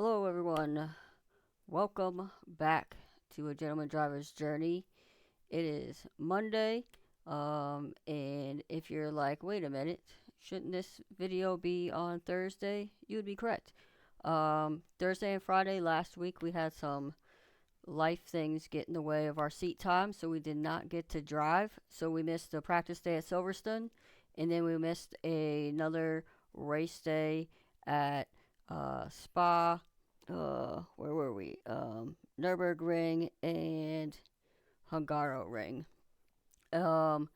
Hello, everyone. Welcome back to A Gentleman Driver's Journey. It is Monday, and if you're like, wait a minute, shouldn't this video be on Thursday? You would be correct. Thursday and Friday last week, we had some life things get in the way of our seat time, so we did not get to drive. So we missed the practice day at Silverstone, and then we missed another race day at Spa. Where were we? Nürburgring and Hungaroring. Um,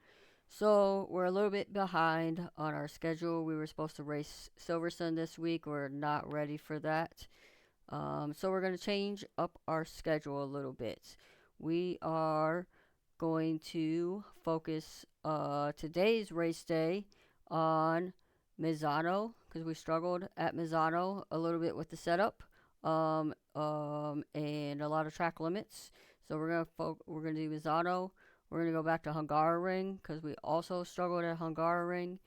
so we're a little bit behind on our schedule. We were supposed to race Silverstone this week. We're not ready for that. So we're going to change up our schedule a little bit. We are going to focus today's race day on Misano because we struggled at Misano a little bit with the setup and a lot of track limits. So we're gonna do Misano. We're gonna go back to Hungaroring because we also struggled at Hungaroring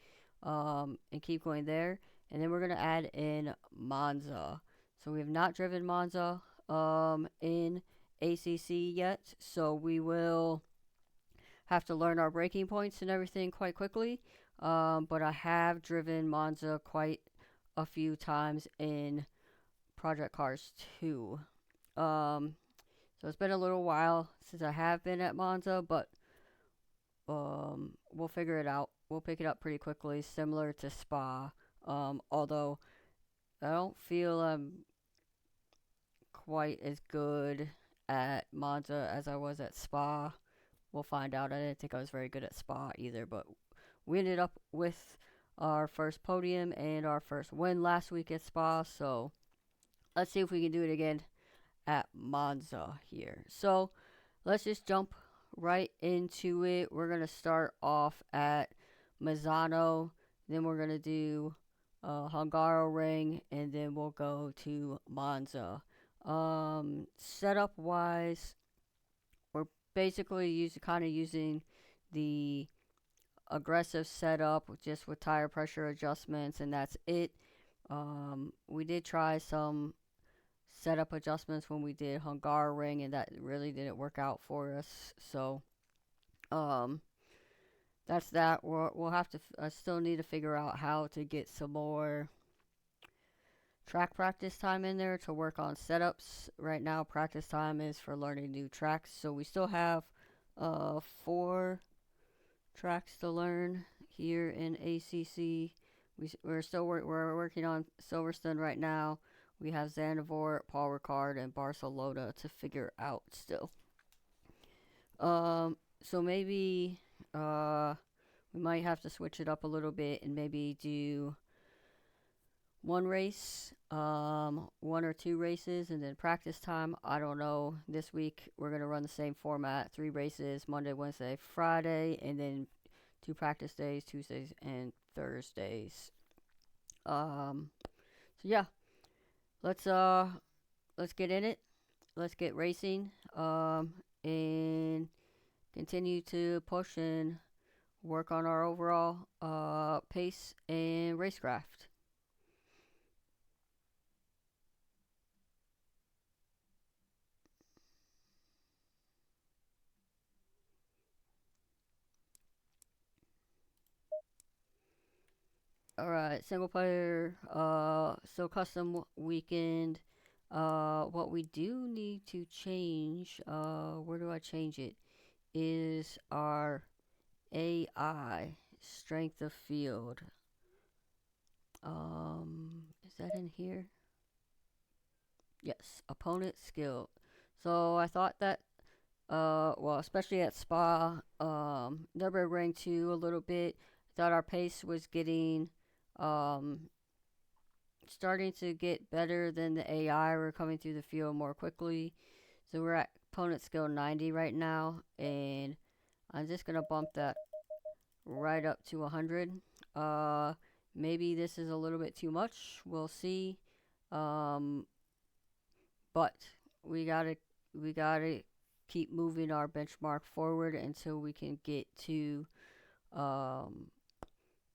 and keep going there. And then we're gonna add in Monza. So we have not driven Monza in ACC yet, so we will have to learn our braking points and everything quite quickly. But I have driven Monza quite a few times in Project Cars 2. Um, so it's been a little while since I have been at Monza, but we'll figure it out. We'll pick it up pretty quickly, similar to Spa. Although I don't feel I'm quite as good at Monza as I was at Spa. We'll find out. I didn't think I was very good at Spa either, but we ended up with our first podium and our first win last week at Spa. So let's see if we can do it again at Monza here. So let's just jump right into it. We're going to start off at Misano, then we're going to do Hungaroring, and then we'll go to Monza. Setup wise, we're basically using the aggressive setup just with tire pressure adjustments, and that's it. We did try some setup adjustments when we did Hungaroring, and that really didn't work out for us. So, um, that's that. We'll have to. I still need to figure out how to get some more track practice time in there to work on setups. Right now, practice time is for learning new tracks. So we still have 4 tracks to learn here in ACC. We're working on Silverstone right now. We have Zandvoort, Paul Ricard, and Barcelona to figure out still. So maybe we might have to switch it up a little bit and maybe do one race, 1 or 2 races, and then practice time. I don't know. This week we're gonna run the same format: 3 races, Monday, Wednesday, Friday, and then 2 practice days, Tuesdays and Thursdays. So yeah, let's let's get in it. Let's get racing. And continue to push and work on our overall pace and racecraft. All right, single player, so custom weekend. What we do need to change, where do I change it? Is our AI strength of field. Is that in here? Yes, opponent skill. So I thought that, well, especially at Spa, Nürburgring too, a little bit. Thought our pace was getting, um, starting to get better than the AI. We're coming through the field more quickly. So we're at opponent skill 90 right now, and I'm just gonna bump that right up to 100. Uh, Maybe this is a little bit too much. We'll see. Um, but we gotta we gotta keep moving our benchmark forward until we can get to um,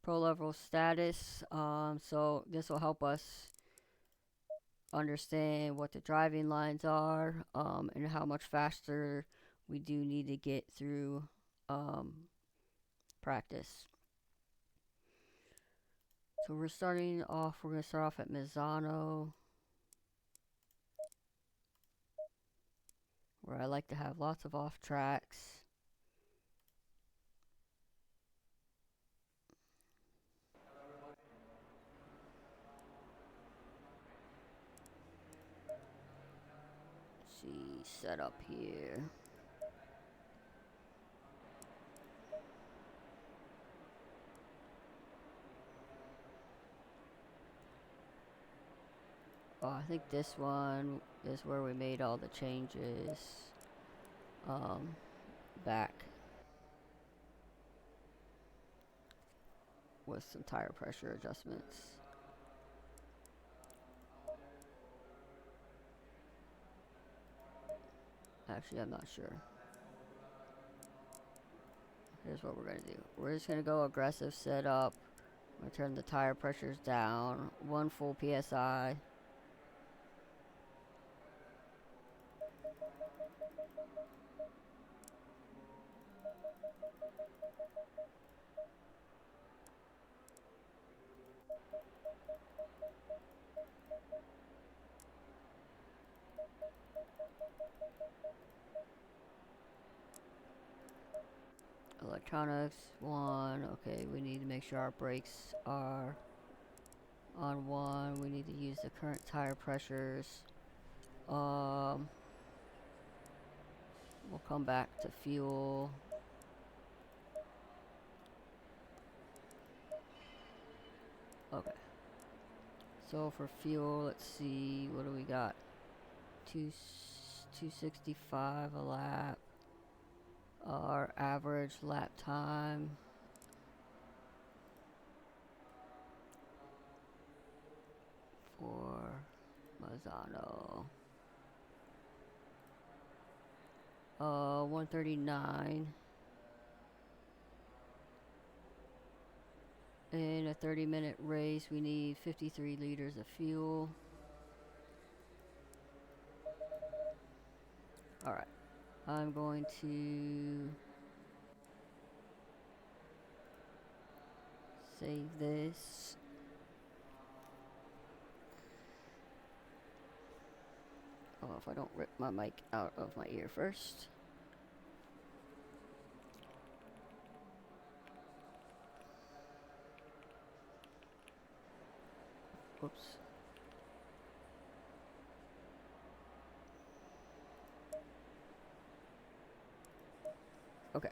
pro level status. So this will help us understand what the driving lines are, and how much faster we do need to get through um, practice. So we're going to start off at Misano, where I like to have lots of off tracks. Let's see, set up here. Oh, I think this one is where we made all the changes back with some tire pressure adjustments. Actually, I'm not sure. Here's what we're going to do. We're just going to go aggressive setup. I'm going to turn the tire pressures down. 1 full PSI. Electronics 1. Okay, we need to make sure our brakes are on 1. We need to use the current tire pressures. We'll come back to fuel. Okay. So for fuel, let's see, what do we got? 265 a lap. Our average lap time for Misano. 139. In a 30-minute race, we need 53 liters of fuel. Alright. I'm going to save this. Oh, if I don't rip my mic out of my ear first. Whoops. Okay.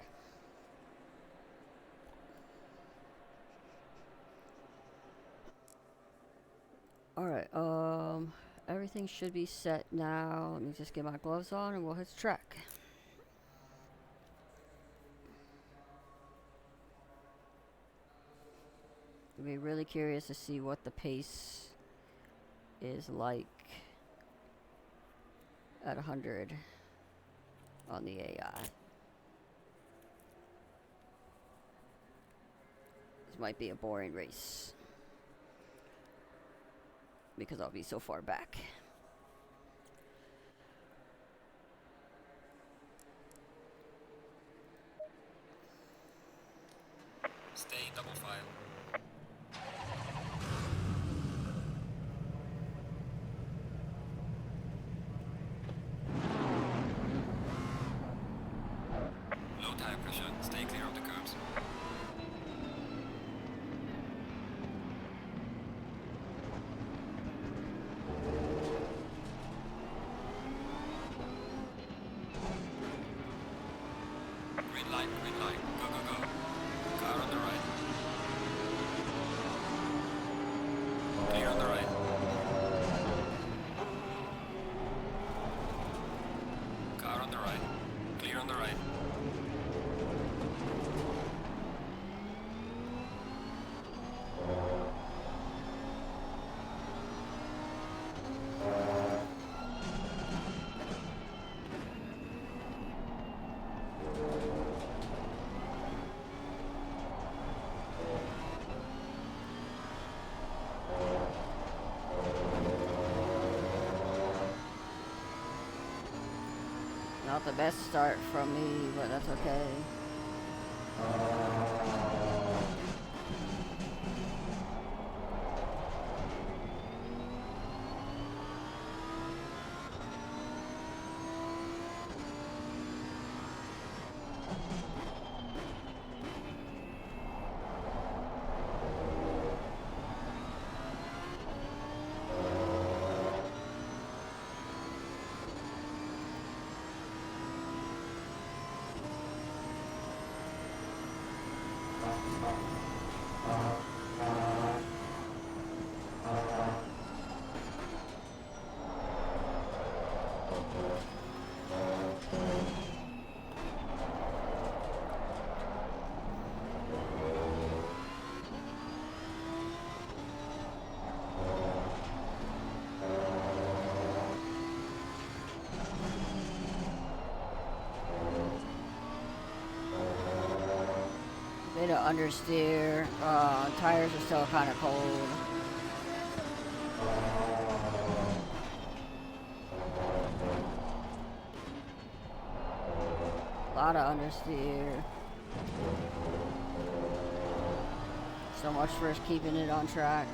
Alright, everything should be set now. Let me just get my gloves on and we'll hit the track. I'll be really curious to see what the pace is like at 100 on the AI. This might be a boring race because I'll be so far back. Stay double file. Low tire pressure. Stay clear of the curbs. Green light, green light. Go, go, go. Car on the right. Clear on the right. Car on the right. Clear on the right. Not the best start from me, but that's okay. Bit of understeer. Tires are still kind of cold. A lot of understeer. So much for keeping it on track.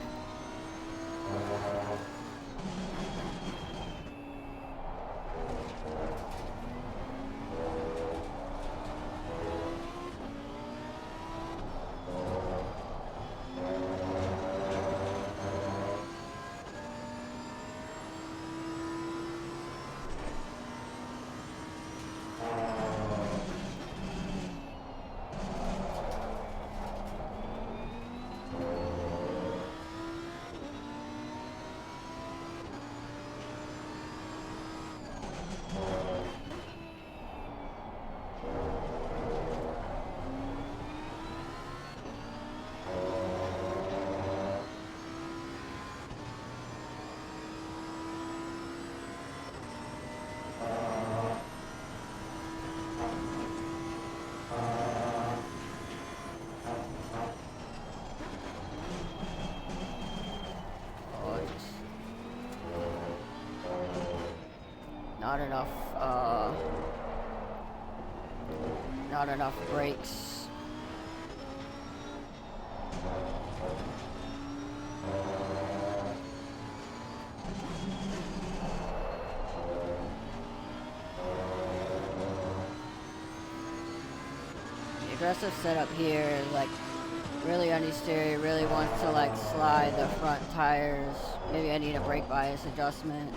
Not enough, not enough brakes. The aggressive setup here is like really understeer, really wants to like slide the front tires. Maybe I need a brake bias adjustment.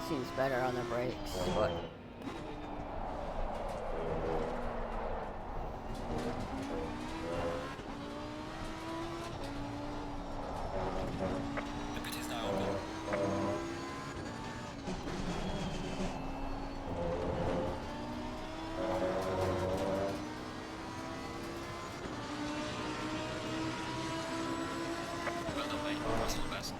Seems better on the brakes, but The pit is now open. Well done, mate. Personal best.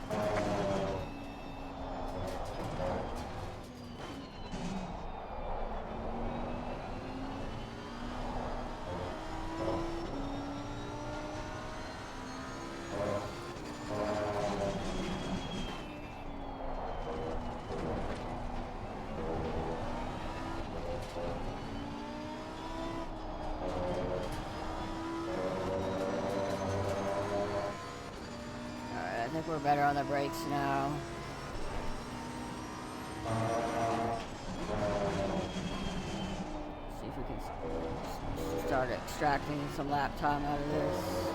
think we're better on the brakes now. See if we can start extracting some lap time out of this.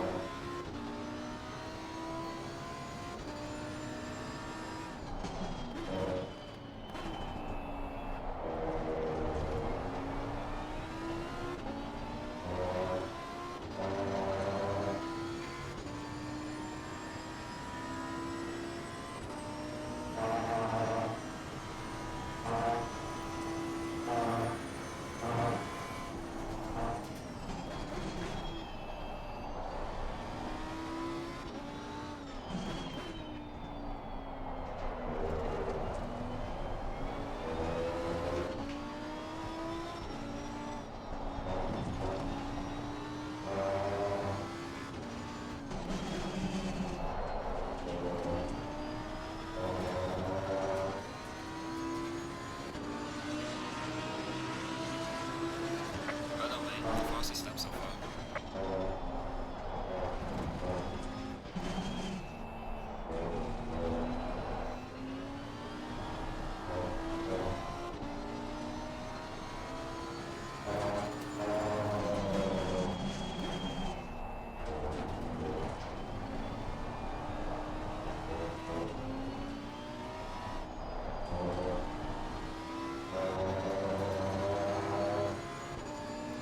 Step so far.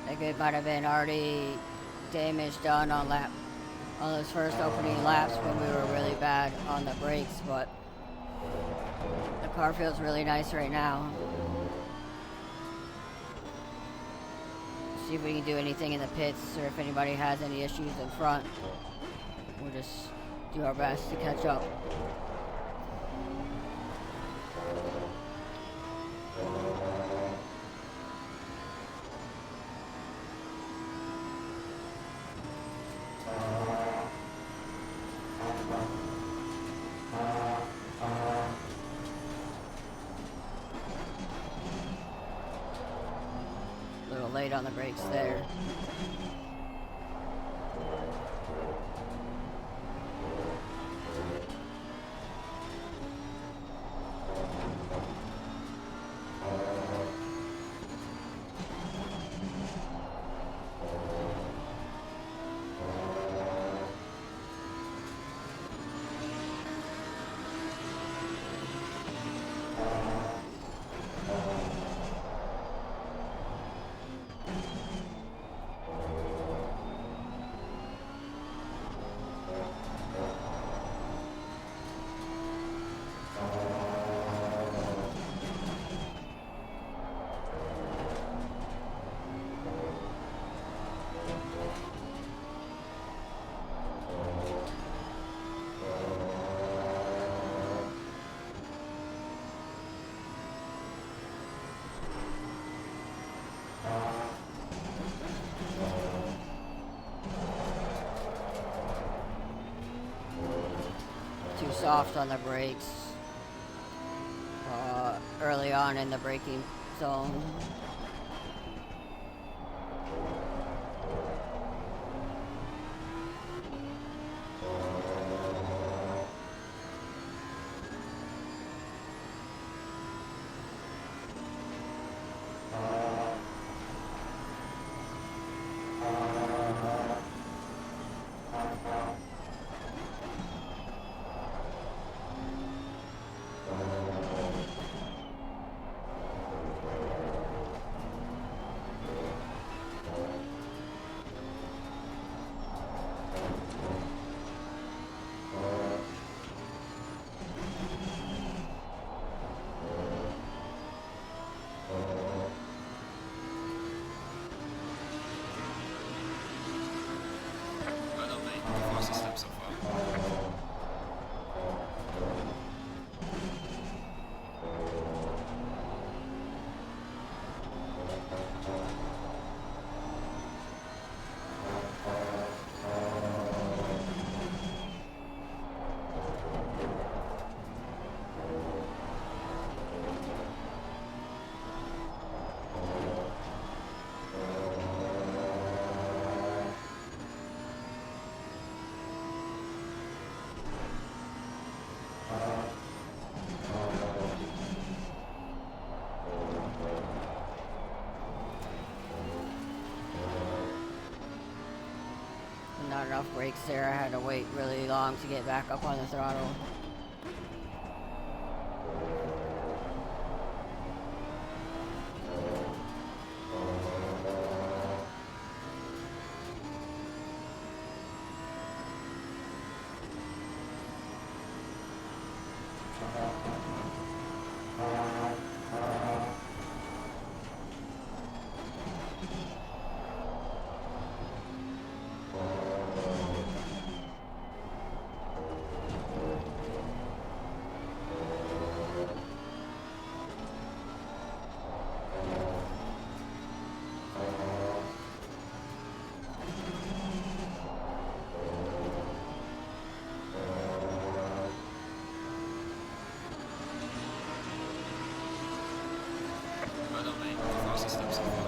I think it might have been already damage done on those first opening laps when we were really bad on the brakes, but the car feels really nice right now. See if we can do anything in the pits or if anybody has any issues in front. We'll just do our best to catch up. A little late on the brakes there. Too soft on the brakes early on in the braking zone. Step so far. off brakes there. I had to wait really long to get back up on the throttle. Well done, mate. The fastest lap so far.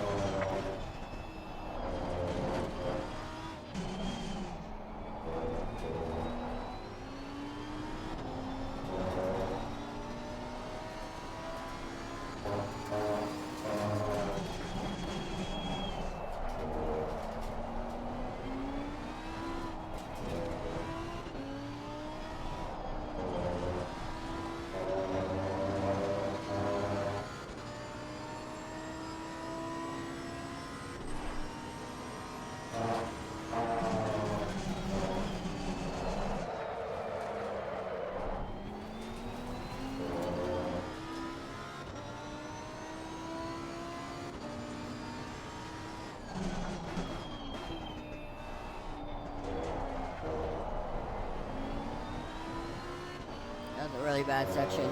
That was a really bad section.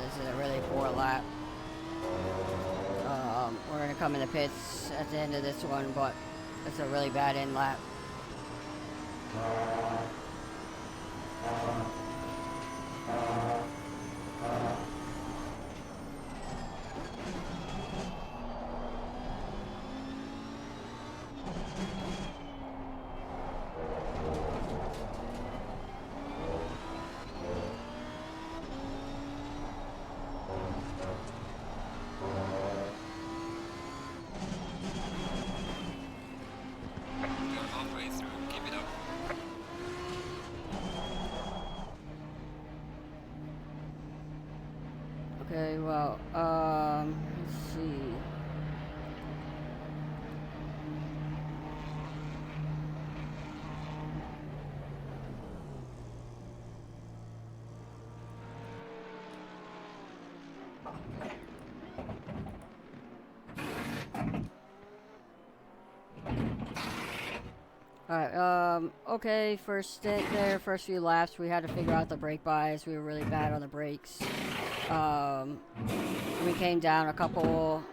This is a really poor lap. We're going to come in the pits at the end of this one, but it's a really bad end lap. You're halfway through. Keep it up. Okay, well, let's see. Alright, okay, first stint there, first few laps, we had to figure out the brake bias. We were really bad on the brakes. We came down a couple,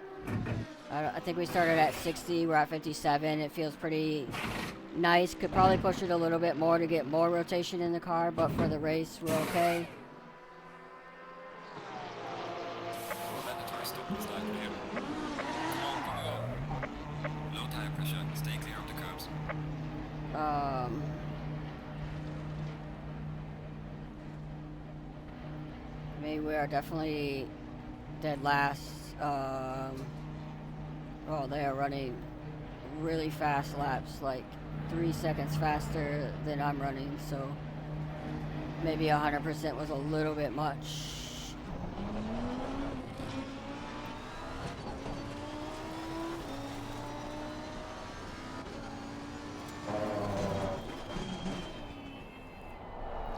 I think we started at 60, we're at 57. It feels pretty nice. Could probably push it a little bit more to get more rotation in the car, but for the race, we're okay. Mandatory stop is like here. mean, we are definitely dead last. Oh, they are running really fast laps, like 3 seconds faster than I'm running, so maybe 100% was a little bit much.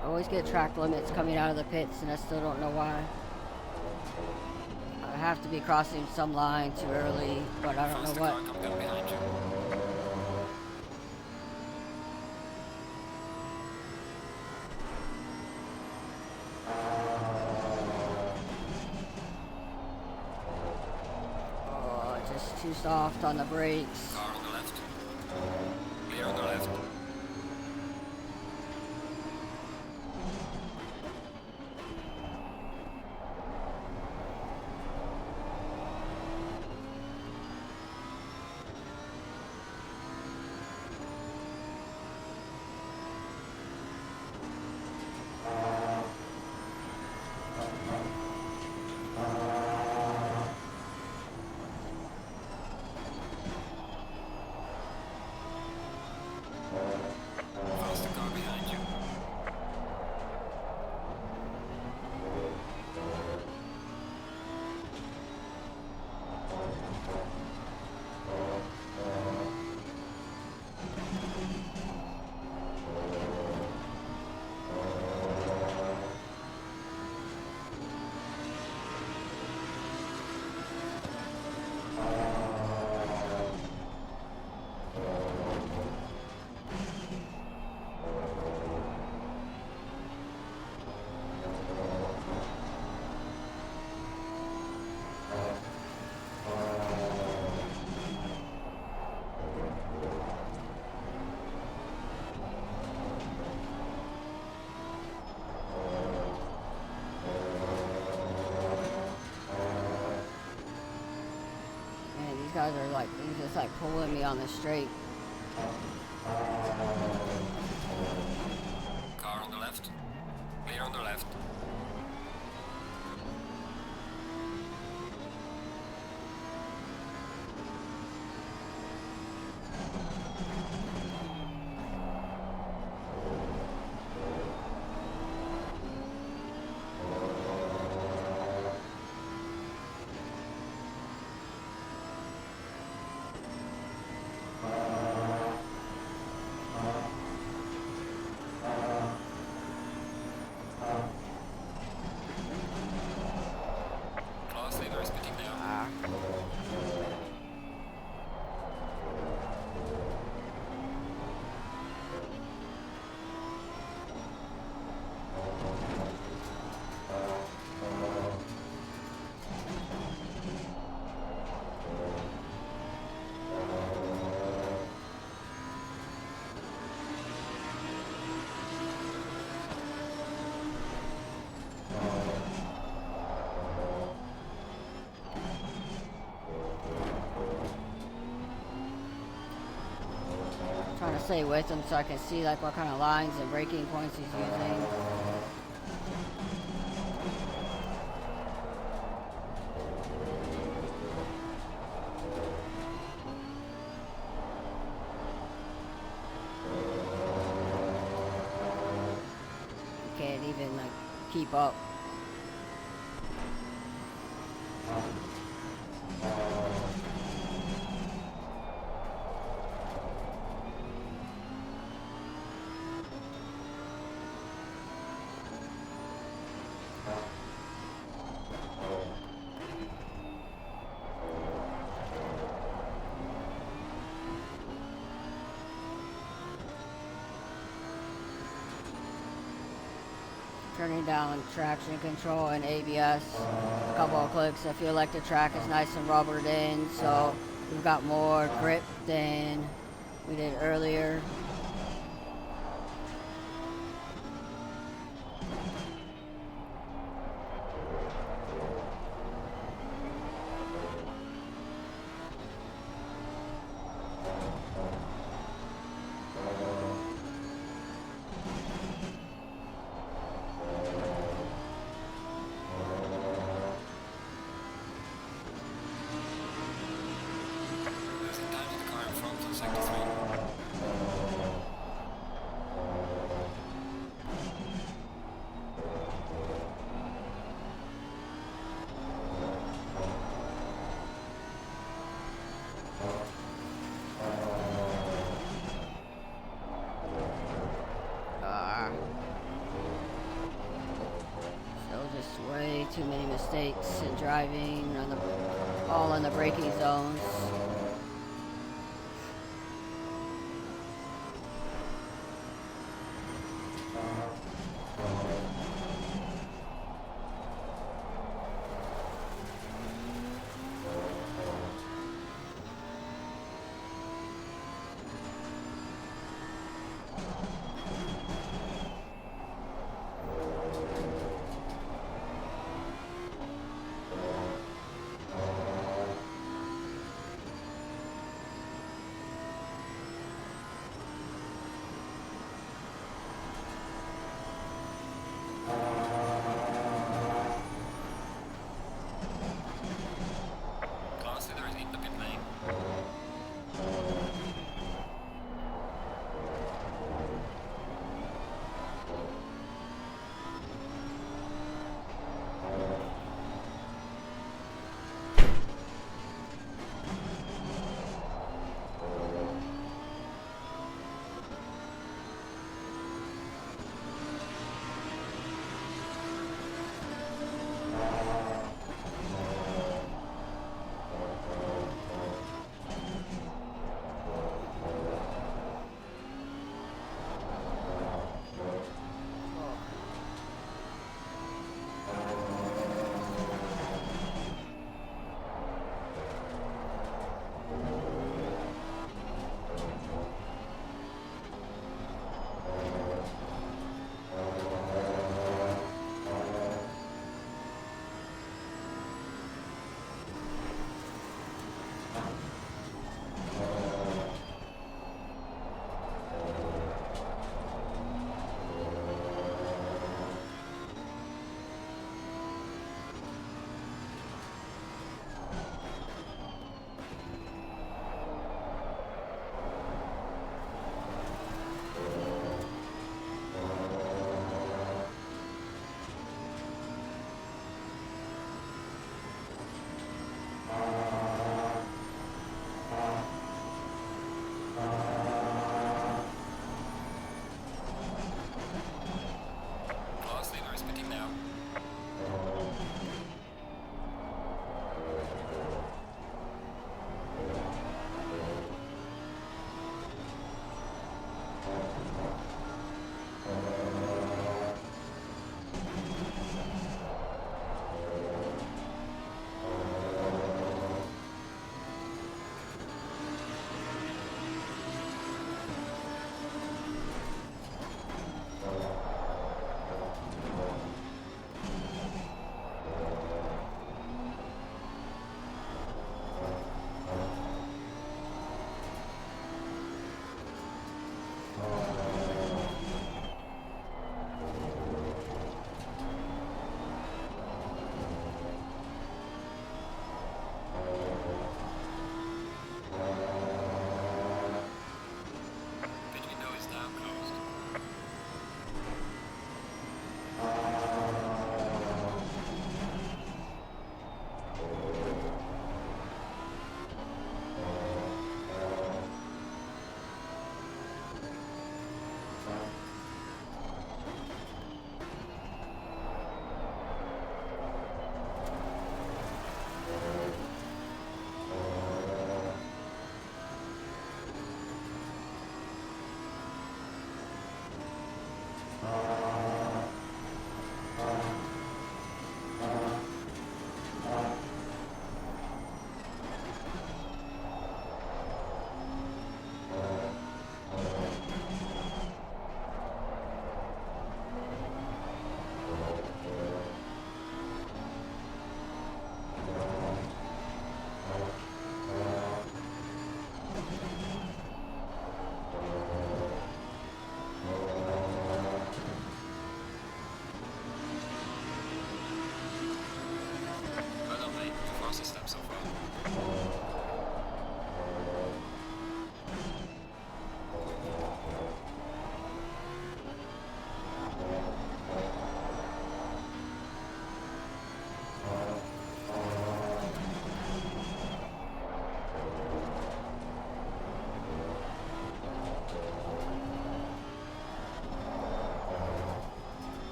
I always get track limits coming out of the pits, and I still don't know why. I have to be crossing some line too early, but I don't know Faster what. car coming up behind you. Oh, just too soft on the brakes. Car on the left. Clear on the left. Faster car behind you. Man, these guys are like, he's just like pulling me on the straight. Car on the left. Clear on the left. Class leader is pitting now. Ah. Trying to stay with him so I can see like what kind of lines and braking points he's using. Can't even like keep up. Turning down traction control and ABS a couple of clicks. I feel like the track is nice and rubbered in, so we've got more grip than we did earlier. mistakes in driving, on the, all in the braking zones.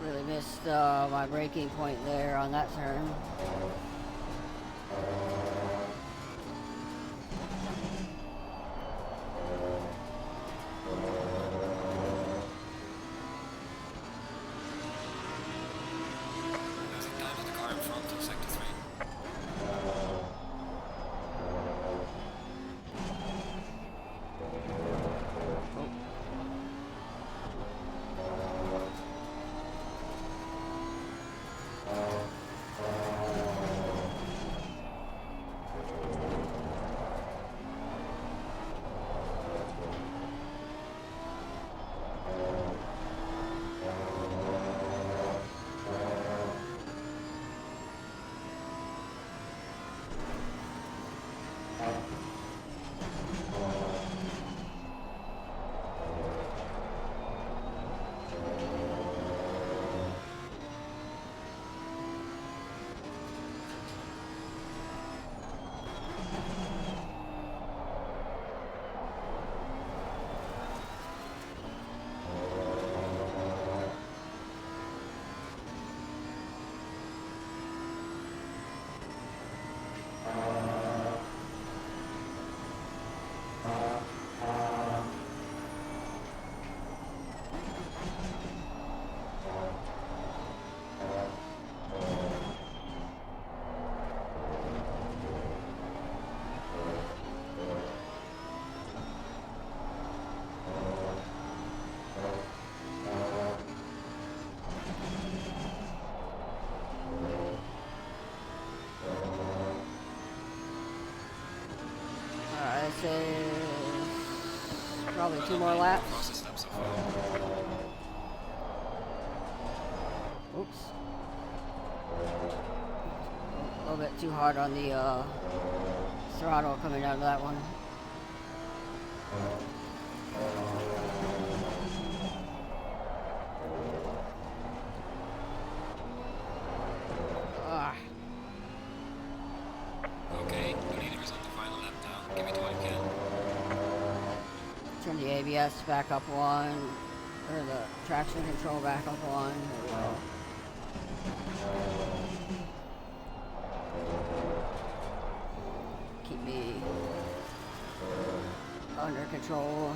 Really missed my braking point there on that turn. Losing time to the car in front of sector 3. I'd say probably 2 more More laps. fastest lap so far. Oops. A little bit too hard on the throttle coming out of that one. Ah, Okay, the leader is on the final lap now. Give it all you can. turn the ABS back up one, or the traction control back up one. There we go. Keep me under control.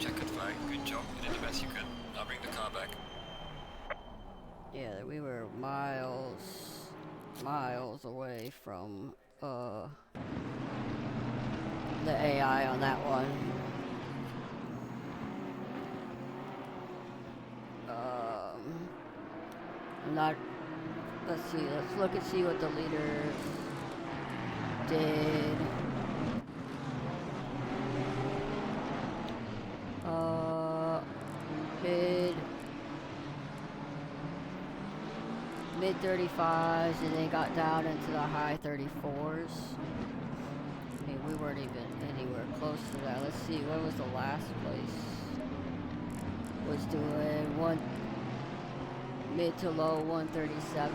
Checkered flag, good job, you did the best you could. Now bring the car back. Yeah, we were miles away from the AI on that one. Not. Let's see. Let's look and see what the leaders did. Mid mid 35s, and they got down into the high 34s. I mean, we weren't even anywhere close to that. Let's see. What was the last place? Was doing mid to low 137s,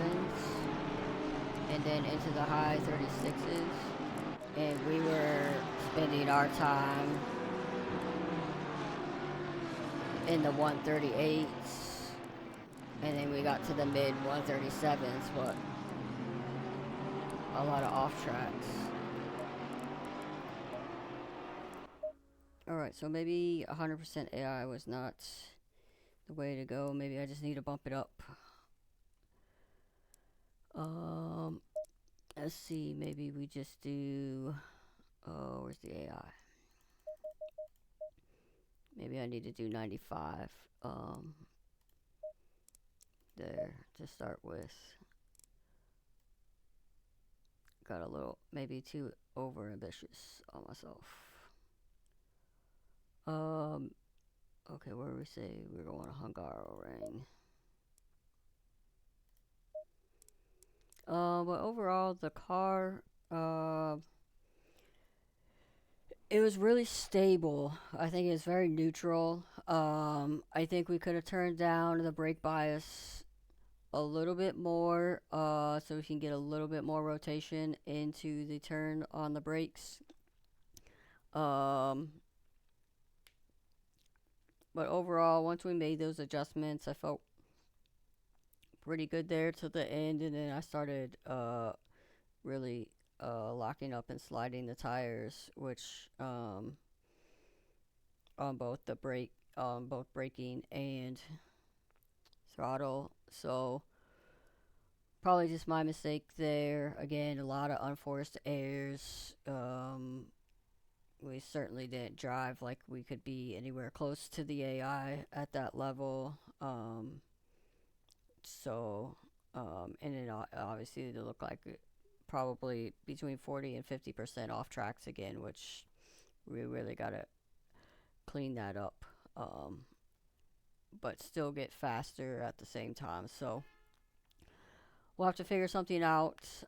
and then into the high 36s. And we were spending our time in the 138s, and then we got to the mid 137s, but a lot of off tracks. Alright, so maybe 100% AI was not the way to go. Maybe I just need to bump it up. Let's see, maybe we just do, oh, where's the AI? Maybe I need to do 95, there to start with. Got a little, maybe too over ambitious on myself. Okay, where do we say we're going to Hungaroring? But overall, the car, it was really stable. I think it was very neutral. I think we could have turned down the brake bias a little bit more, so we can get a little bit more rotation into the turn on the brakes. But overall, once we made those adjustments, I felt pretty good there to the end, and then I started really locking up and sliding the tires, which on both braking and throttle. So probably just my mistake there. Again, a lot of unforced errors. We certainly didn't drive like we could be anywhere close to the AI at that level. And then obviously it looked like probably between 40 and 50% off tracks again, which we really got to clean that up. But still get faster at the same time. So we'll have to figure something out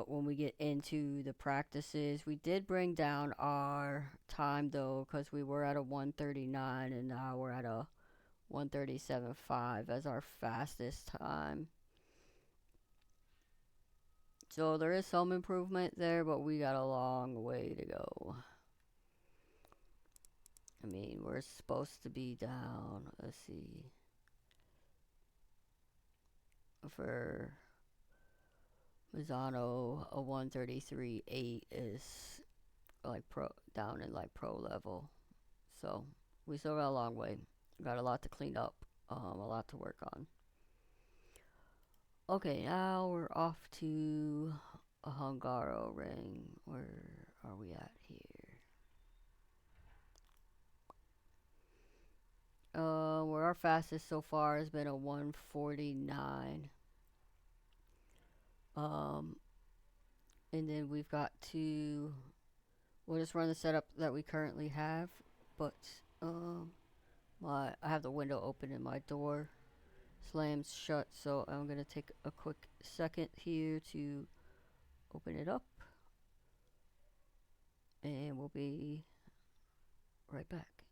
when we get into the practices. We did bring down our time though, because we were at a 139 and now we're at a 137.5 as our fastest time. So there is some improvement there, but we got a long way to go. I mean, we're supposed to be down, let's see, for Misano, a 133.8 is like down in like pro level. So we still got a long way. Got a lot to clean up, a lot to work on. Okay, now we're off to a Hungaroring. Where are we at here? Where our fastest so far has been a 149. And then we've got to, we'll just run the setup that we currently have, but I have the window open and my door slams shut, so I'm gonna take a quick second here to open it up, and we'll be right back.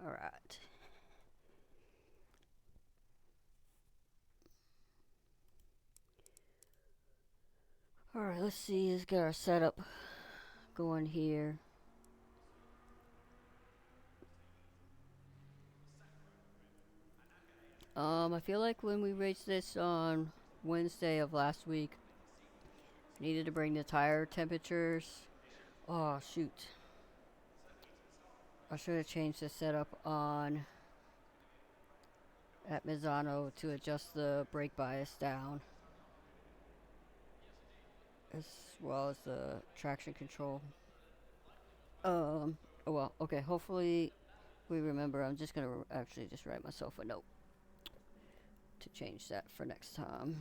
Alright. Alright, let's see. Let's get our setup going here. I feel like when we raced this on Wednesday of last week, needed to bring the tire temperatures. Oh, shoot. I should have changed the setup on at Misano to adjust the brake bias down, as well as the traction control. Oh well, okay, hopefully we remember. I'm just gonna actually just write myself a note to change that for next time.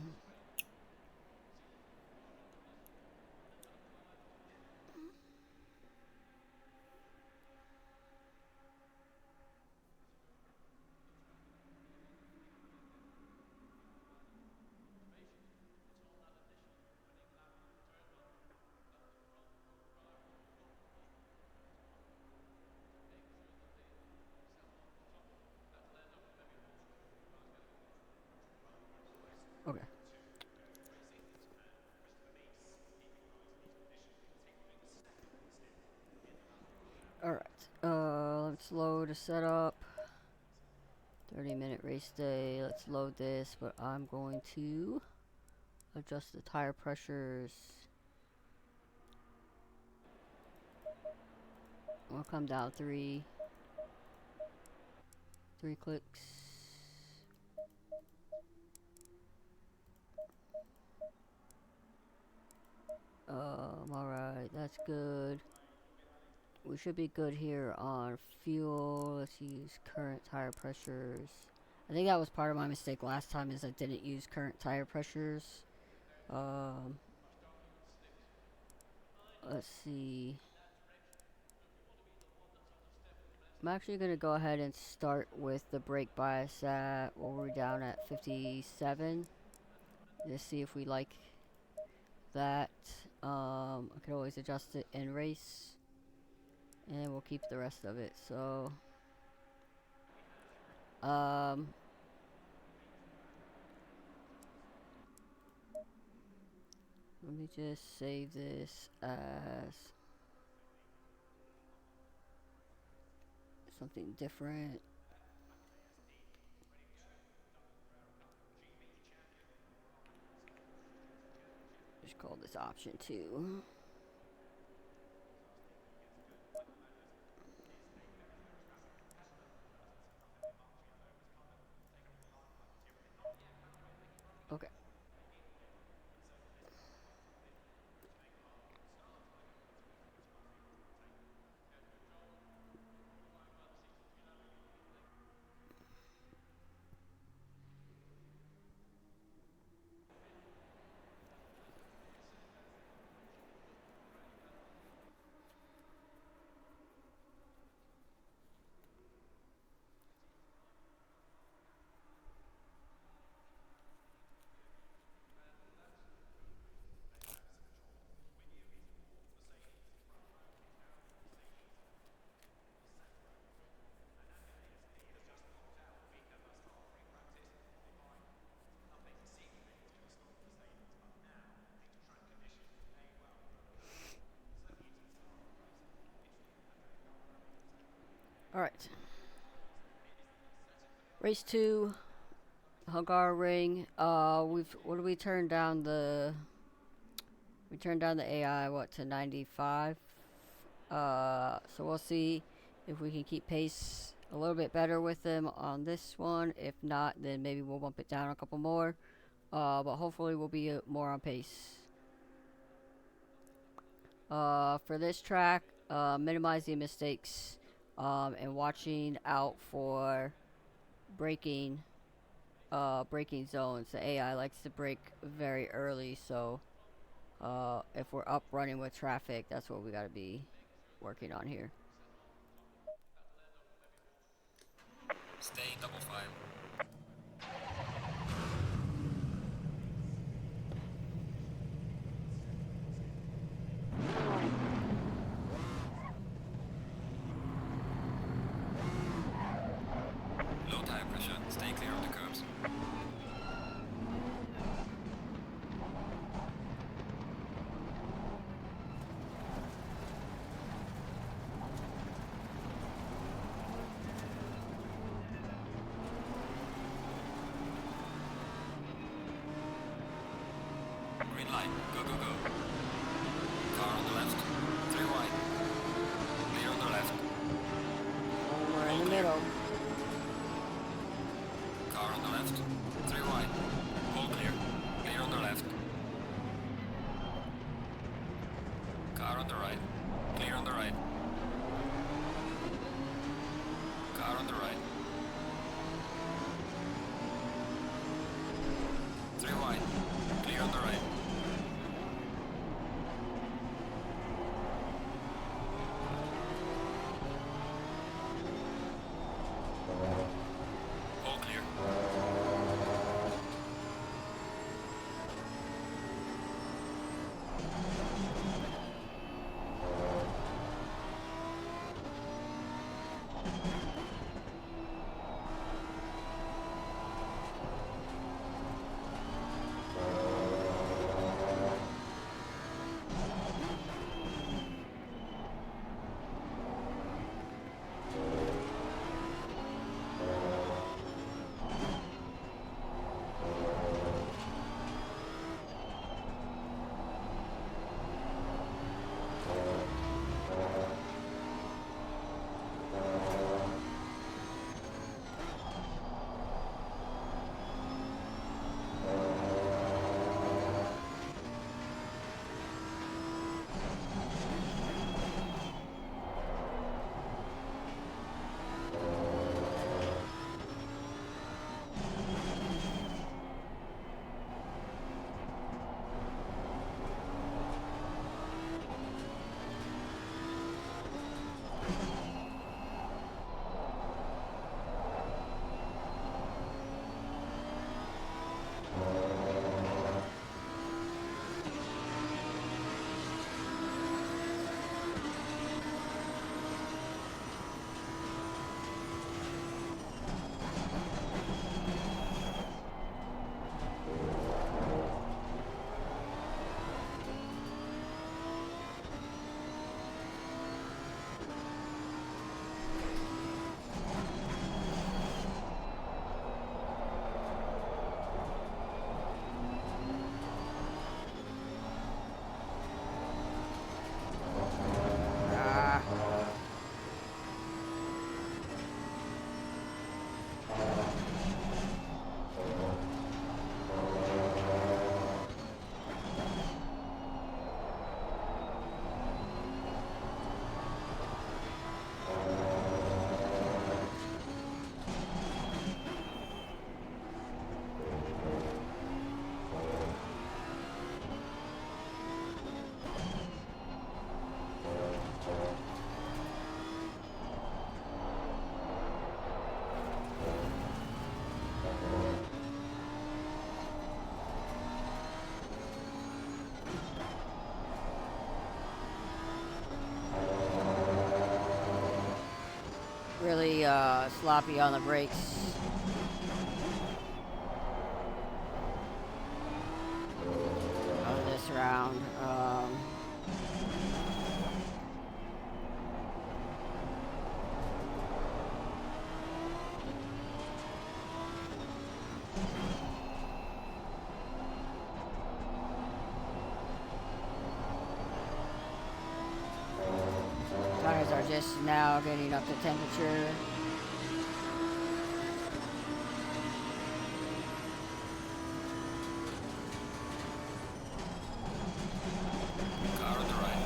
Okay. Alright. Let's load a setup. 30-minute race day. Let's load this, but I'm going to adjust the tire pressures. I'll come down three clicks. Alright, that's good. We should be good here on fuel. Let's use current tire pressures. I think that was part of my mistake last time is I didn't use current tire pressures. Um, let's see. I'm actually going to go ahead and start with the brake bias at, well, we're down at 57. Let's see if we like that. I could always adjust it in race. And we'll keep the rest of it. So, um, let me just save this as something different. Just call this option 2. Okay. All right. Race 2, Hungaroring. What do we turn down the? We turned down the AI what to 95. So we'll see if we can keep pace a little bit better with them on this one. If not, then maybe we'll bump it down a couple more. But hopefully we'll be more on pace. For this track, minimizing mistakes, and watching out for braking, braking zones. The AI likes to brake very early, so if we're up running with traffic, that's what we gotta be working on here. Stay in double file. light. Go, go, go. Car on the left. 3 wide. Clear on the left. We're in All the clear. middle. Car on the left. 3 wide. All clear. Clear on the left. Car on the right. Clear on the right. Car on the right. 3 wide. Clear on the right. All clear. Ah. Really sloppy on the brakes. Of this round. Tires are just now getting up to temperature. Car on the right.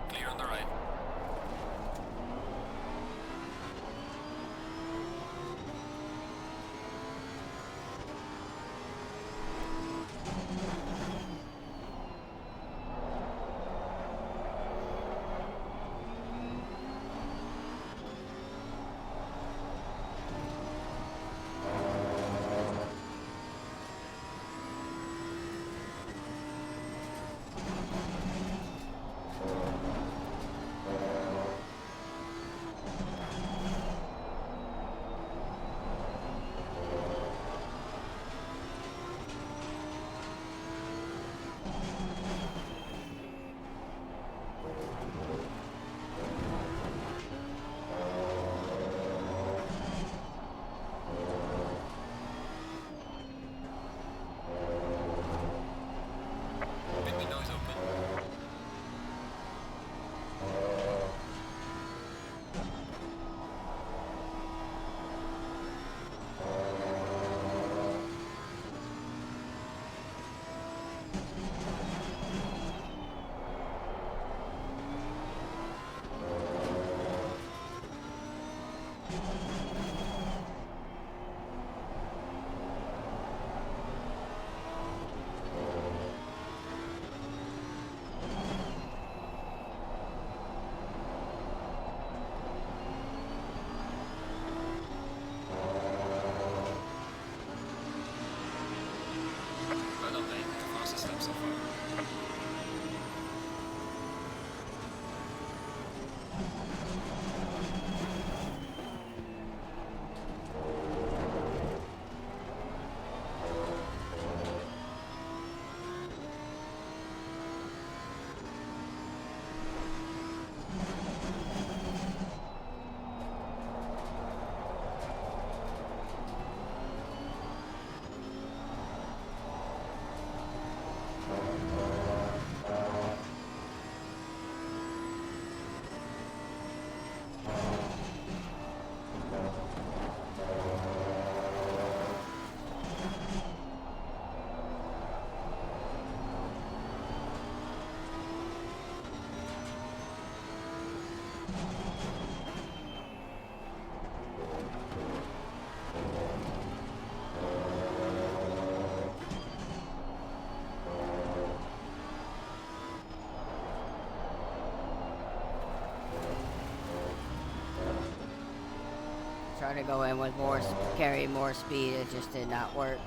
Clear on the right. Try to go in with more, carry more speed. It just did not work.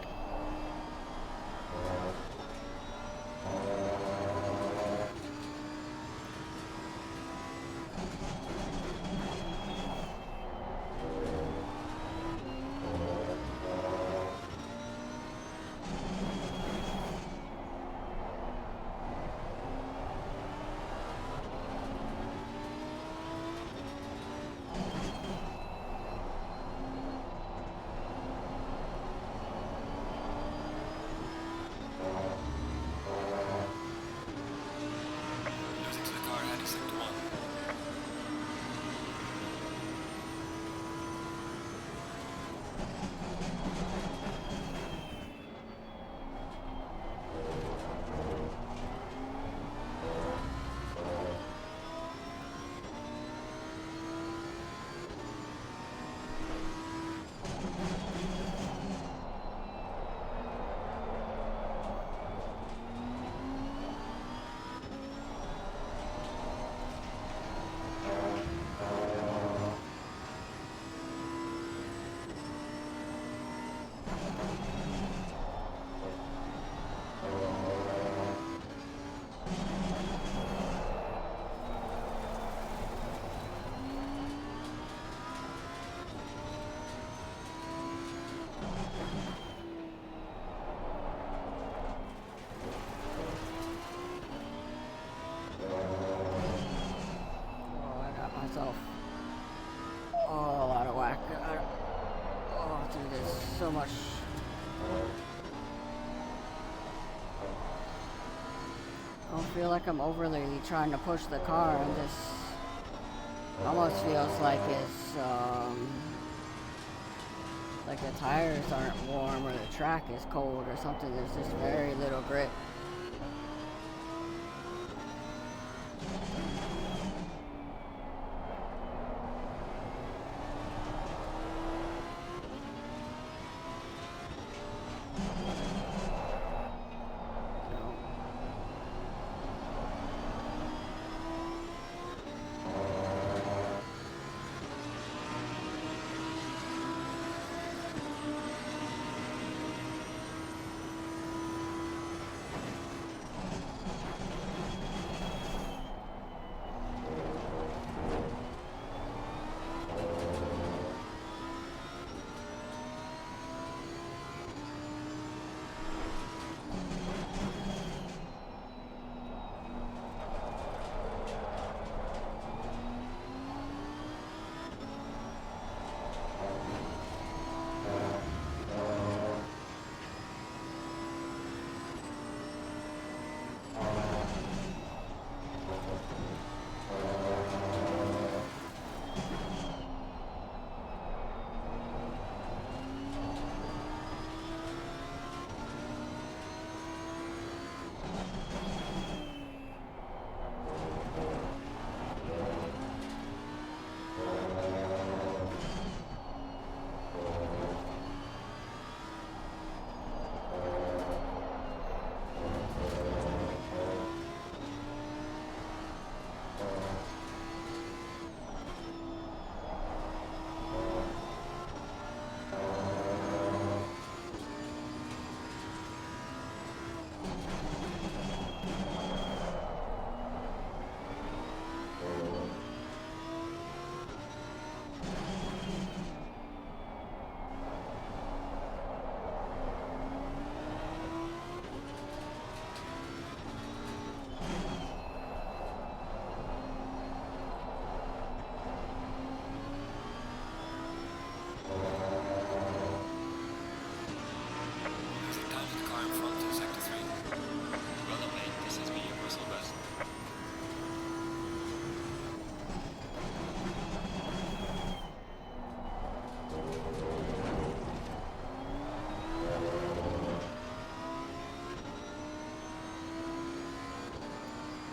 Losing to the car ahead in sector 1. Oh, I got myself all out of whack. Oh, dude, there's so much. I don't feel like I'm overly trying to push the car. I'm just almost feels like it's like the tires aren't warm or the track is cold or something. There's just very little grip.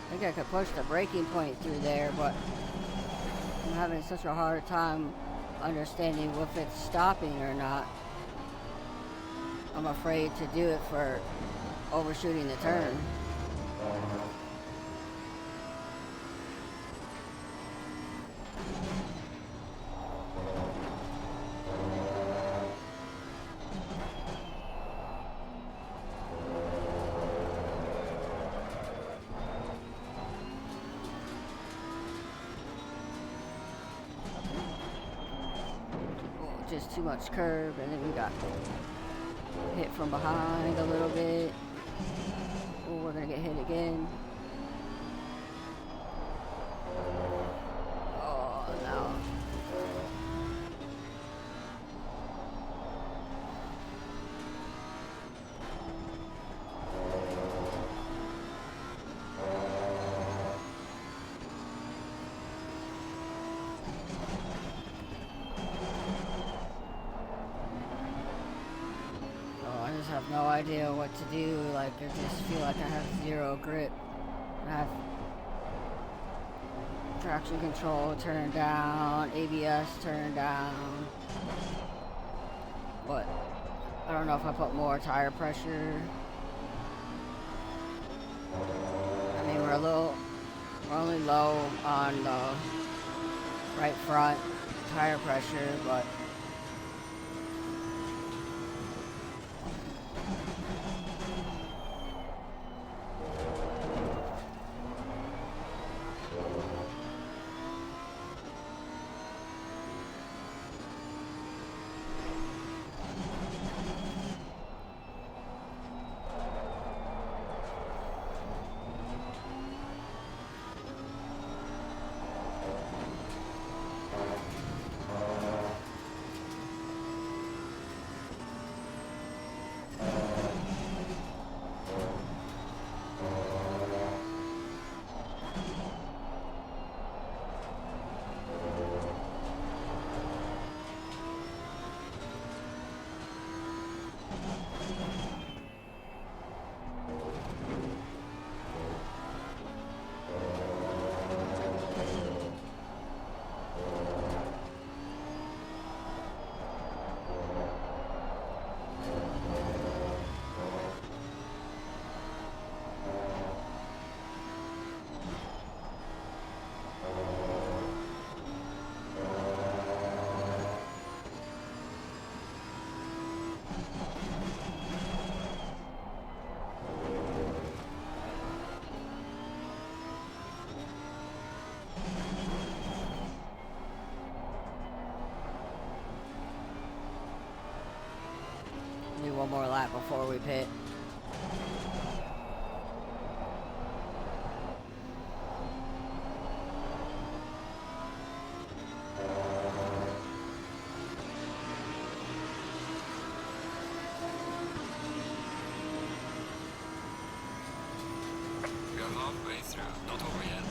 I think I could push the braking point through there, but I'm having such a hard time understanding if it's stopping or not. I'm afraid to do it for overshooting the turn. just too much curve, and then we got hit from behind a little bit. Oh, we're gonna get hit again. Oh no. I just have no idea what to do. Like, I just feel like I have zero grip. I have traction control turned down, ABS turned down. But I don't know if I put more tire pressure. I mean, we're only low on the right front tire pressure, but do one more lap before we pit. We are halfway through, not over yet.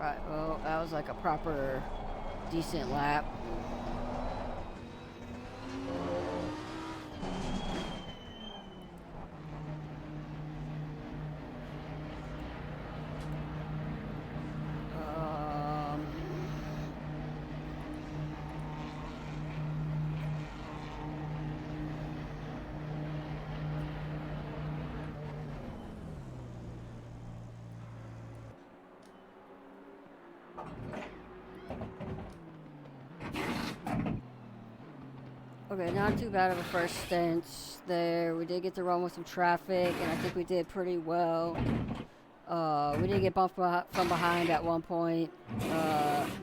Alright, well, that was like a proper, decent lap. Okay, not too bad of a first stint there. We did get to run with some traffic, and I think we did pretty well. We did get bumped from behind at one point.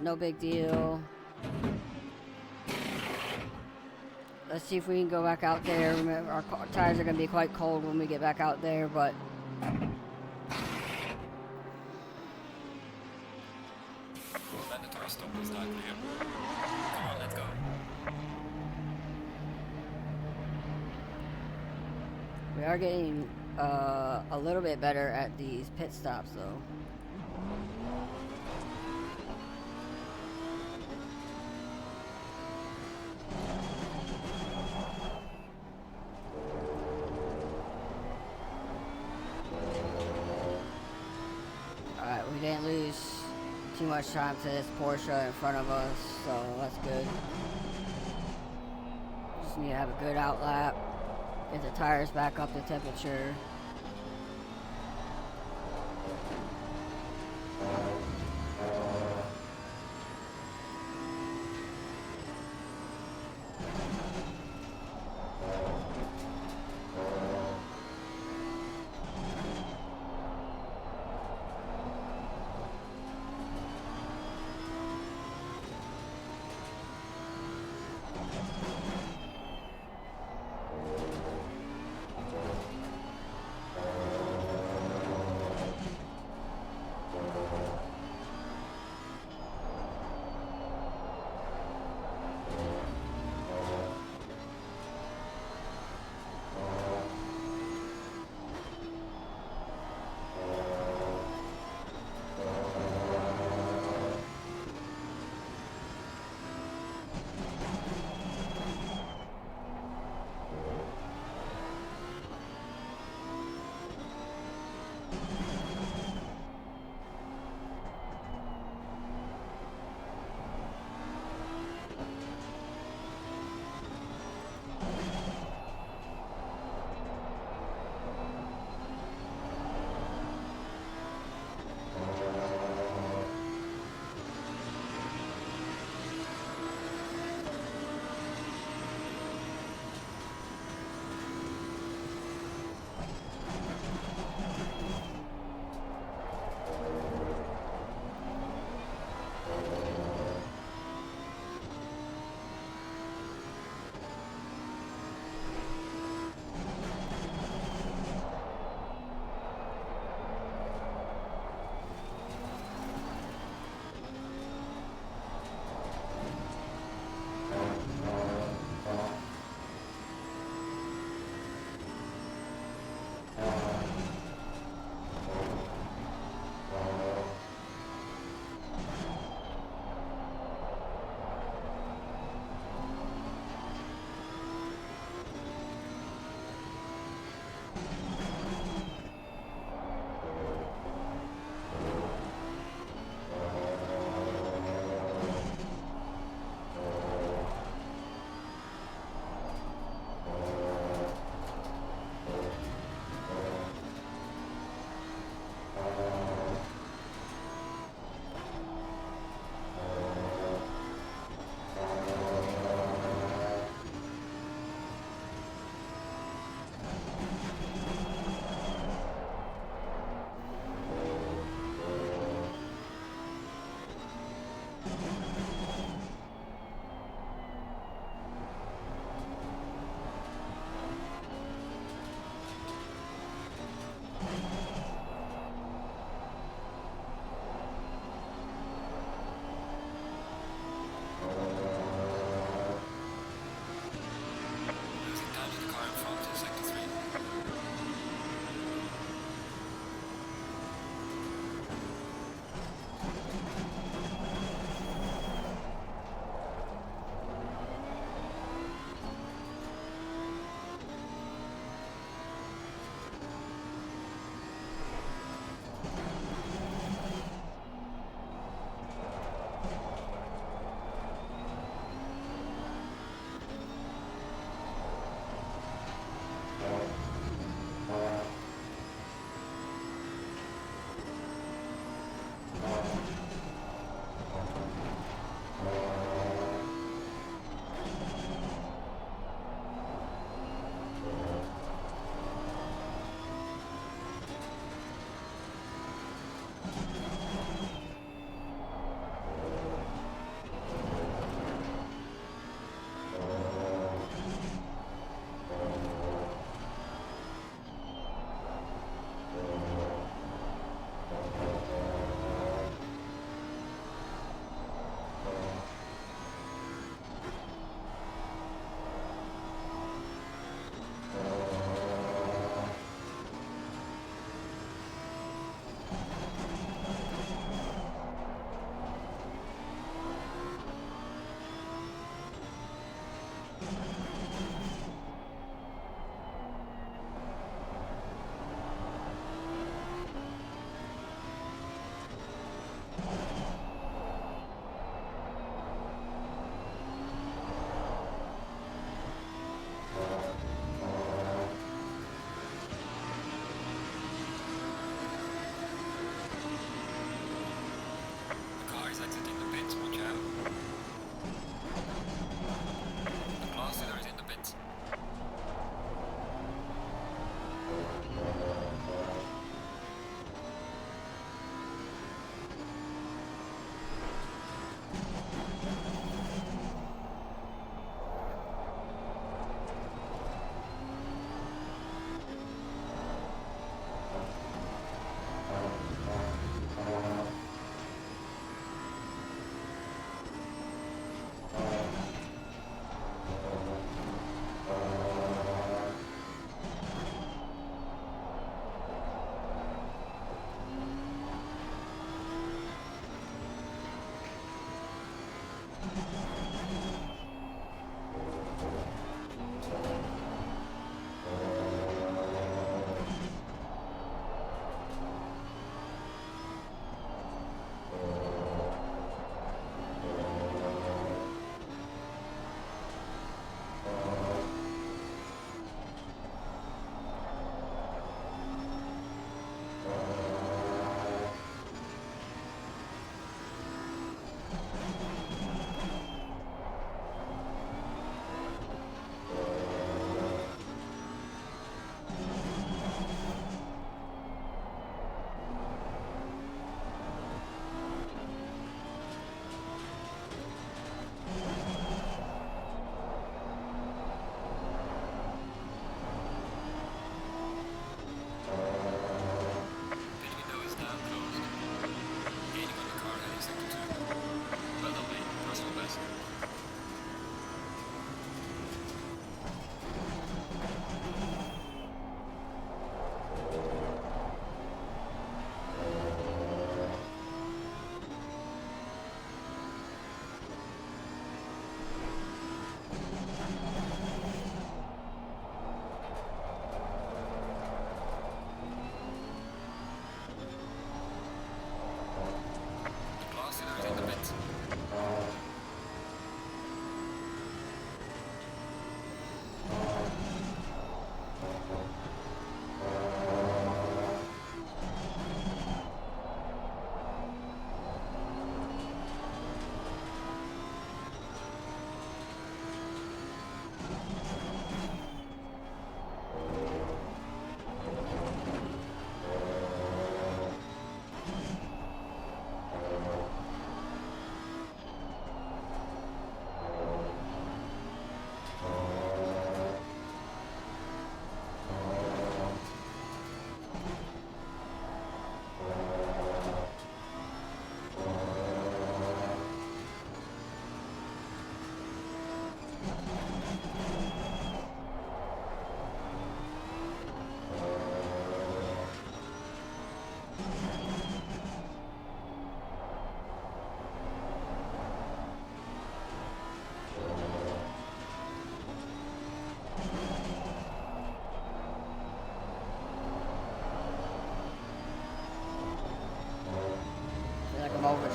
No big deal. Let's see if we can go back out there. Remember, our tires are going to be quite cold when we get back out there, but Mandatory stop is not clear. Come on, let's go. we are getting a little bit better at these pit stops, though. Alright, we didn't lose too much time to this Porsche in front of us, so that's good. Just need to have a good outlap, get the tires back up to temperature.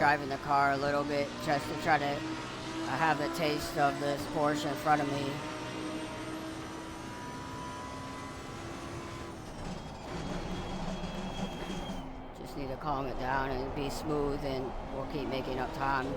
driving the car a little bit just to try to have a taste of this Porsche in front of me. Just need to calm it down and be smooth, and we'll keep making up time.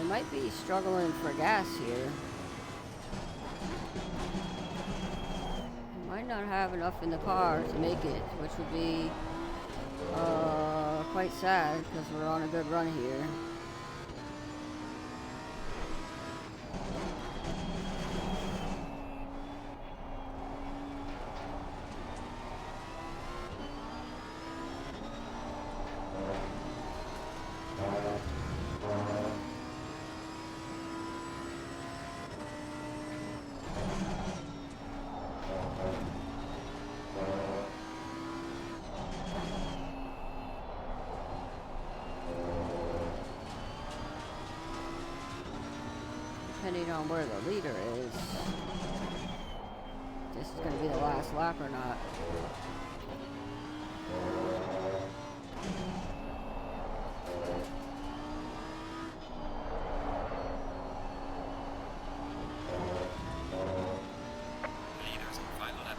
Might be struggling for gas here. Might not have enough in the car to make it, which would be quite sad because we're on a good run here. Depending on where the leader is, this is going to be the last lap or not. Leaders on final lap.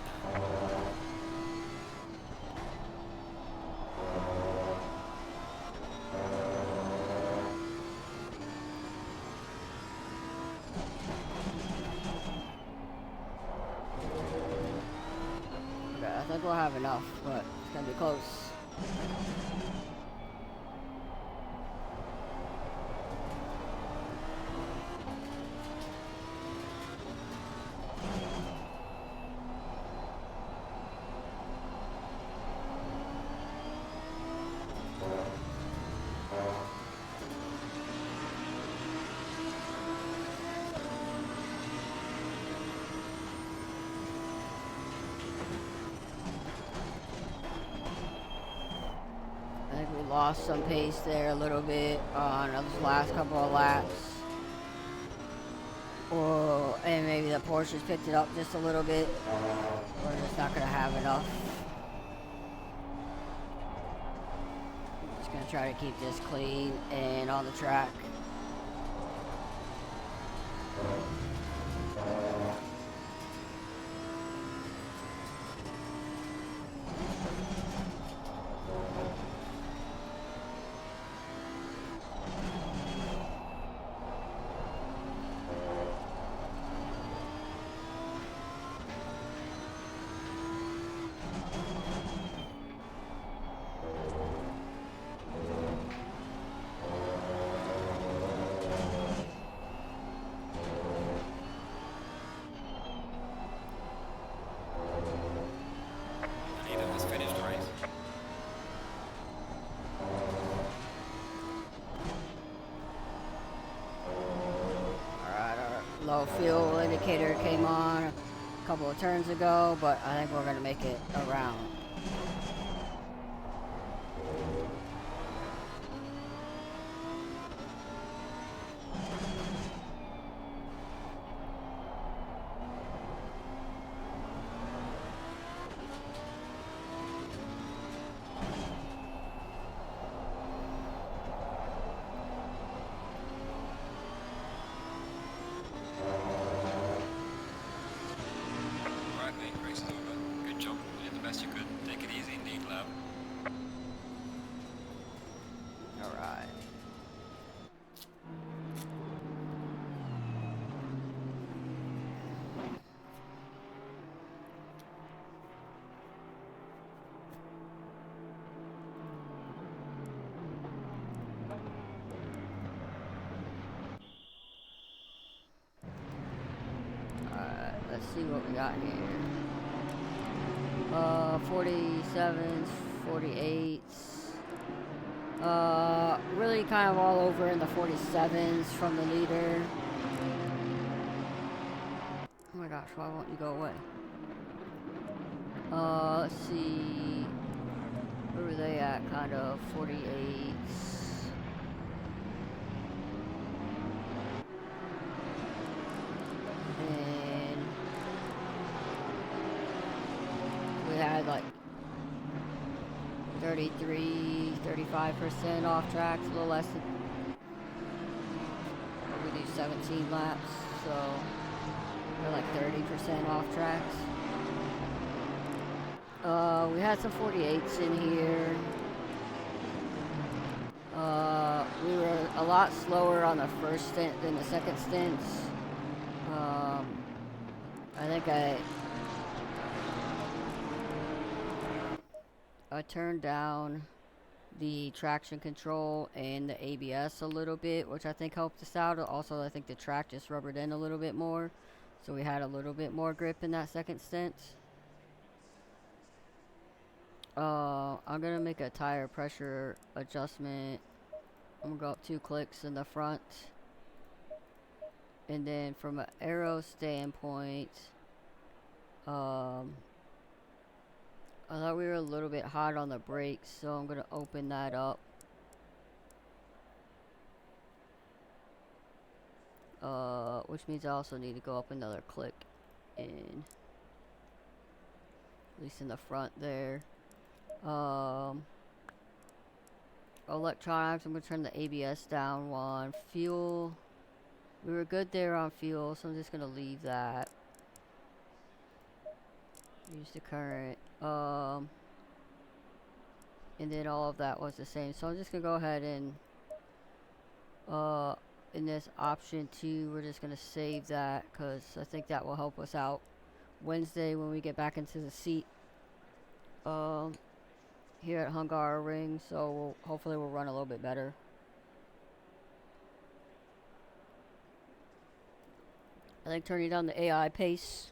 I think we'll have enough, but it's gonna be close. Lost some pace there a little bit on those last couple of laps. Oh, and maybe the Porsche's picked it up just a little bit. We're just not going to have enough. Just going to try to keep this clean and on the track. Low fuel indicator came on. couple of turns ago, but I think we're going to make it around. Right, mate, race is over. Good job. You did the best you could. Take it easy indeed, lab. Alright. Let's see what we got here. 47s, 48s. Really kind of all over in the 47s from the leader. Oh my gosh, why won't you go away? Let's see. Where were they at? Kind of 48s. And we had like 33, 35% off tracks, a little less than. We do 17 laps, so we're like 30% off tracks. We had some 48s in here. We were a lot slower on the first stint than the second stints. I think I turned down the traction control and the ABS a little bit, which I think helped us out. Also, I think the track just rubbered in a little bit more, so we had a little bit more grip in that second stint. I'm gonna make a tire pressure adjustment. I'm gonna go up 2 clicks in the front, and then from an aero standpoint, I thought we were a little bit hot on the brakes, so I'm gonna open that up. Which means I also need to go up another click in, at least in the front there. Electronics, I'm gonna turn the ABS down one. Fuel, we were good there on fuel, so I'm just gonna leave that. Use the current. And then all of that was the same, so I'm just gonna go ahead and in this option 2, we're just gonna save that, because I think that will help us out Wednesday when we get back into the seat here at Hungaroring, so hopefully we'll run a little bit better. I think turning down the AI pace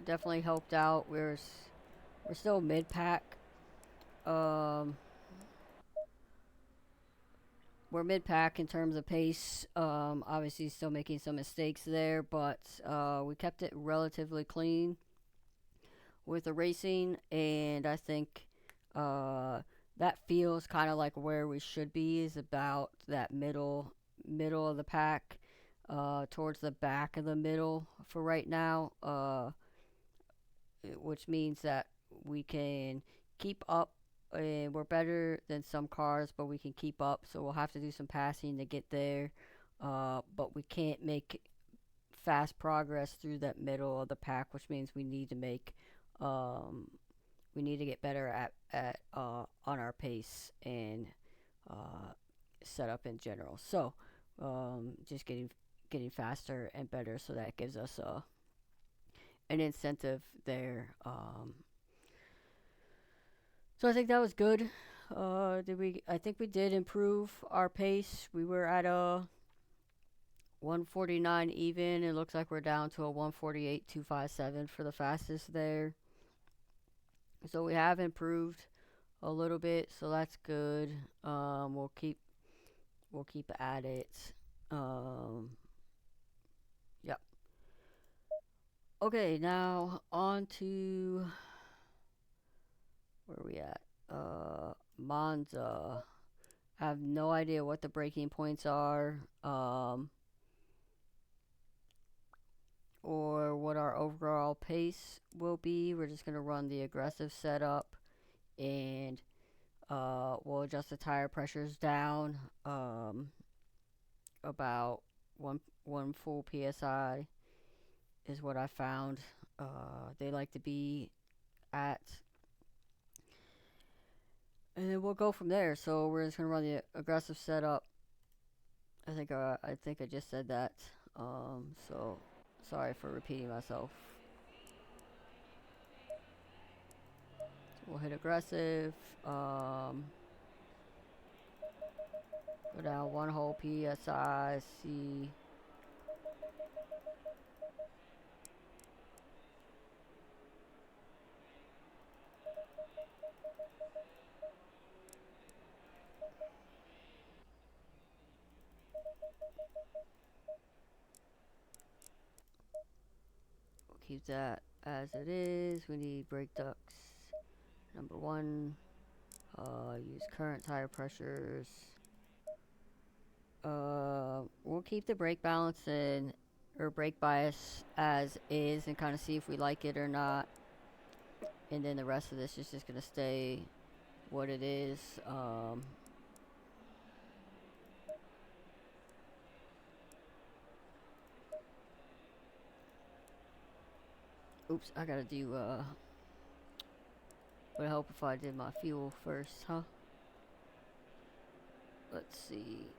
definitely helped out. We're still mid-pack. We're mid-pack in terms of pace. Obviously still making some mistakes there, but we kept it relatively clean with the racing, and I think that feels kind of like where we should be, is about that middle of the pack, towards the back of the middle for right now, which means that we can keep up. And we're better than some cars, but we can keep up, so we'll have to do some passing to get there, but we can't make fast progress through that middle of the pack, which means we need to make we need to get better at on our pace and setup in general. So just getting faster and better, so that gives us an incentive there. So I think that was good. I think we did improve our pace. We were at a 149 even. It looks like we're down to a 148.257 for the fastest there. So we have improved a little bit, so that's good. We'll keep at it. Yep. Okay, now on to where are we at? Monza. I have no idea what the breaking points are, or what our overall pace will be. We're just gonna run the aggressive setup, and we'll adjust the tire pressures down, about one full psi is what I found. They like to be at, and then we'll go from there. So we're just gonna run the aggressive setup. I think I just said that. So sorry for repeating myself. So we'll hit aggressive. Go down one whole psi. See. We'll keep that as it is. We need brake ducts. Number one. Use current tire pressures. We'll keep the brake balance in, or brake bias as is, and kind of see if we like it or not. And then the rest of this is just gonna stay what it is. Oops, I gotta do, would help if I did my fuel first, huh? Let's see.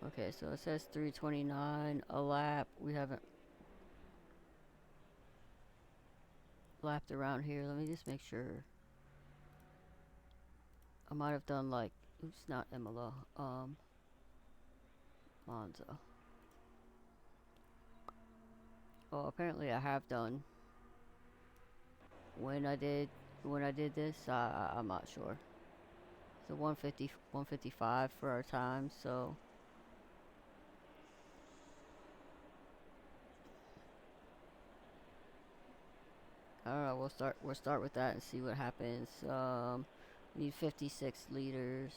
Okay, so it says 329 a lap. We haven't lapped around here. Let me just make sure. I might have done like, oops, not Imola, Monza. Oh, apparently I have done. When I did this, I'm not sure. So 150, 155 for our time, so I don't know, we'll start with that and see what happens. We need 56 liters.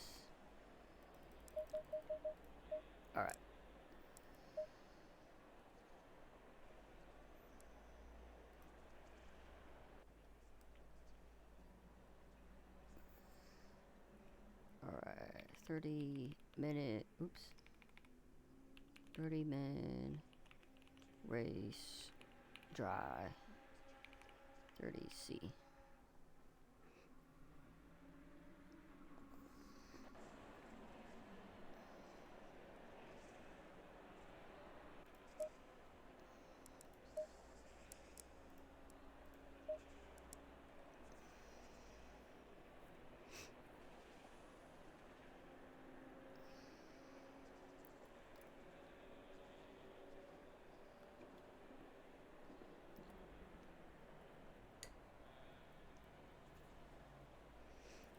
Alright. Alright. 30-minute 30-minute race dry. 30C.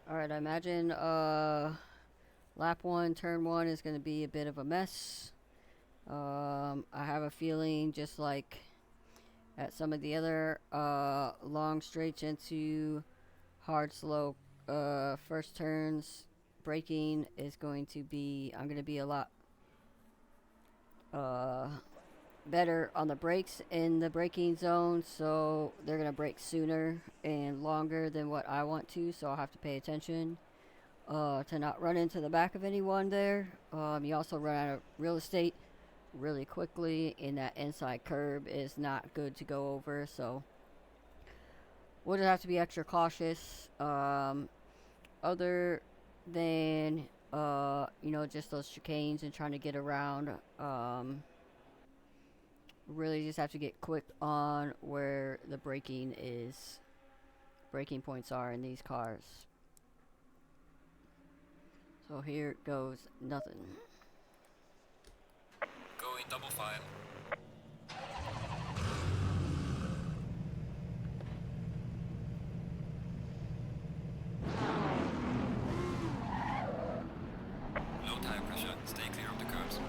Alright, I imagine lap 1, turn 1 is going to be a bit of a mess. I have a feeling, just like at some of the other long straights into hard, slow first turns, braking is going to be, I'm going to be a lot better on the brakes in the braking zone, so they're going to brake sooner and longer than what I want to, so I'll have to pay attention to not run into the back of anyone there. You also run out of real estate really quickly, and that inside curb is not good to go over, so we'll just have to be extra cautious. Other than just those chicanes and trying to get around, really just have to get quick on where the braking points are in these cars. So here goes nothing. Going double file. Low tire pressure. Stay clear of the curves.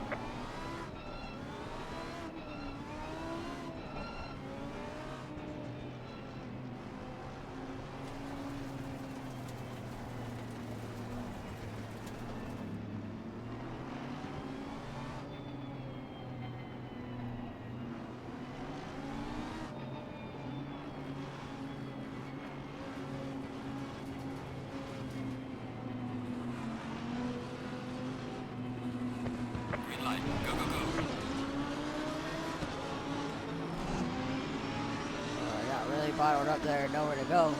bottled up there, nowhere to go.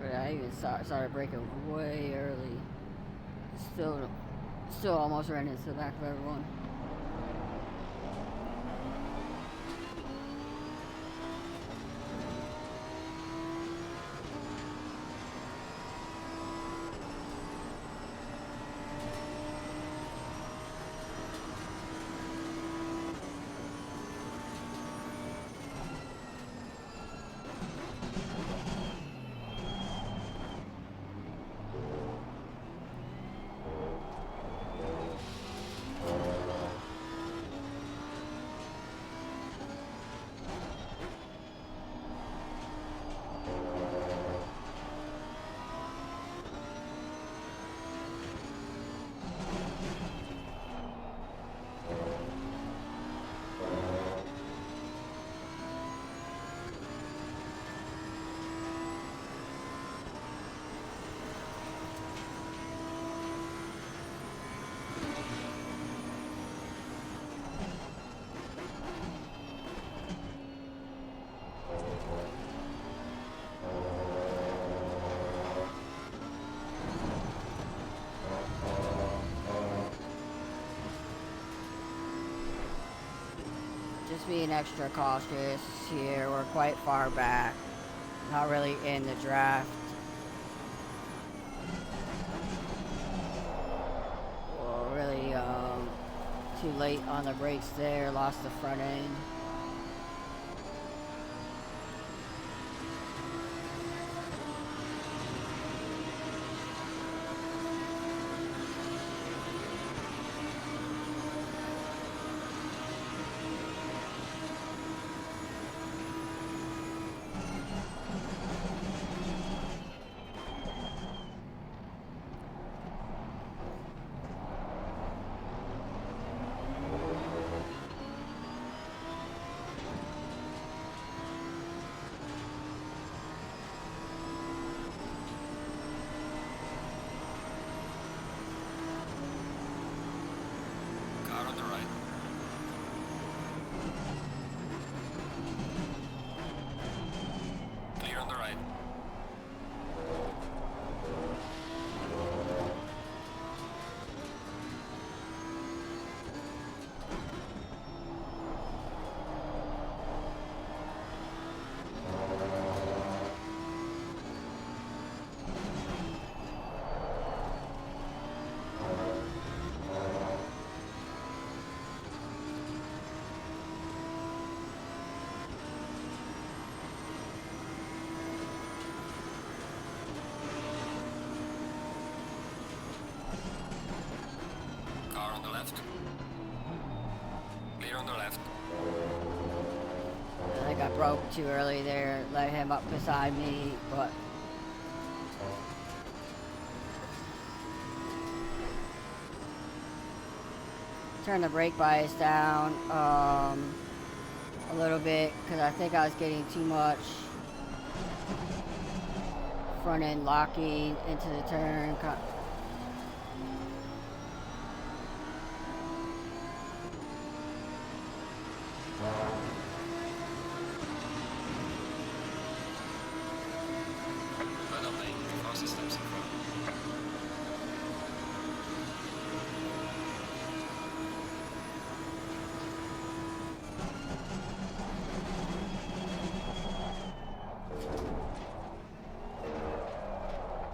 But I even started braking way early. Still almost ran into the back of everyone. Just being extra cautious here. We're quite far back. Not really in the draft. We're really too late on the brakes there. Lost the front end. Car on the right. Clear on the right. Car on the left. Clear on the left. I think I broke too early there. Let him up beside me, but turn the brake bias down a little bit because I think I was getting too much front end locking into the turn. Right on lane. Fastest steps in front.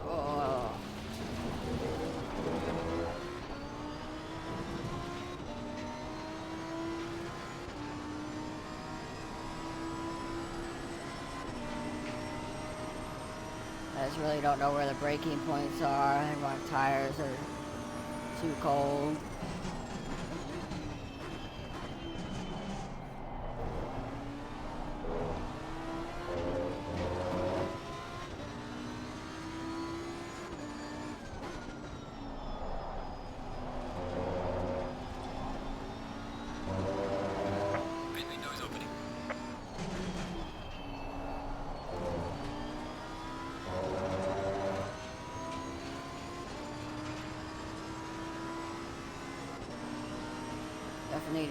Oh. I just really don't know where the braking points are. I think my tires are too cold. Pit window is opening.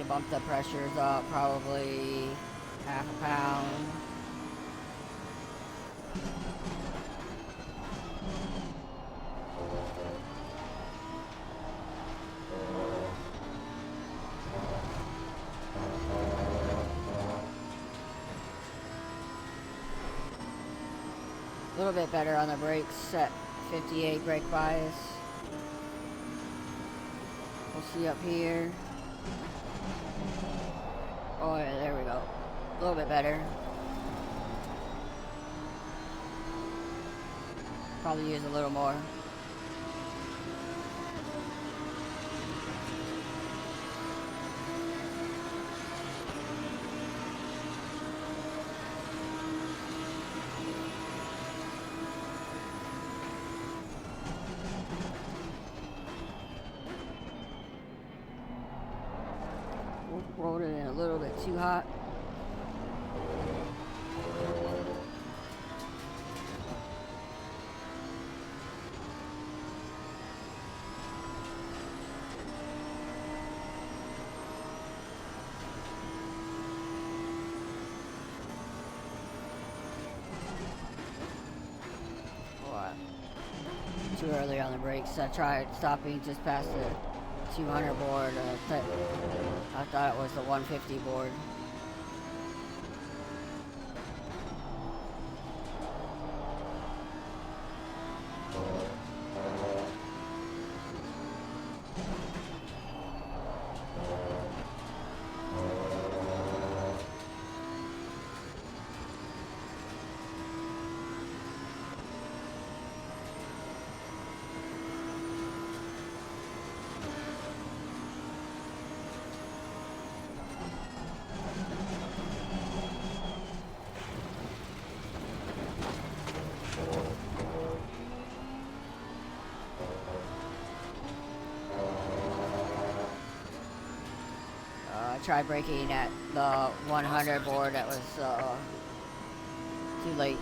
to bump the pressures up probably half a pound. A little bit better on the brakes at 58 brake bias. We'll see up here. Oh yeah, there we go. A little bit better. Probably use a little more. Rolled it in a little bit too hot. Too early on the brakes. I tried stopping just past the 200 board. I thought it was the 150 board. Tried braking at the 100 board. That was too late.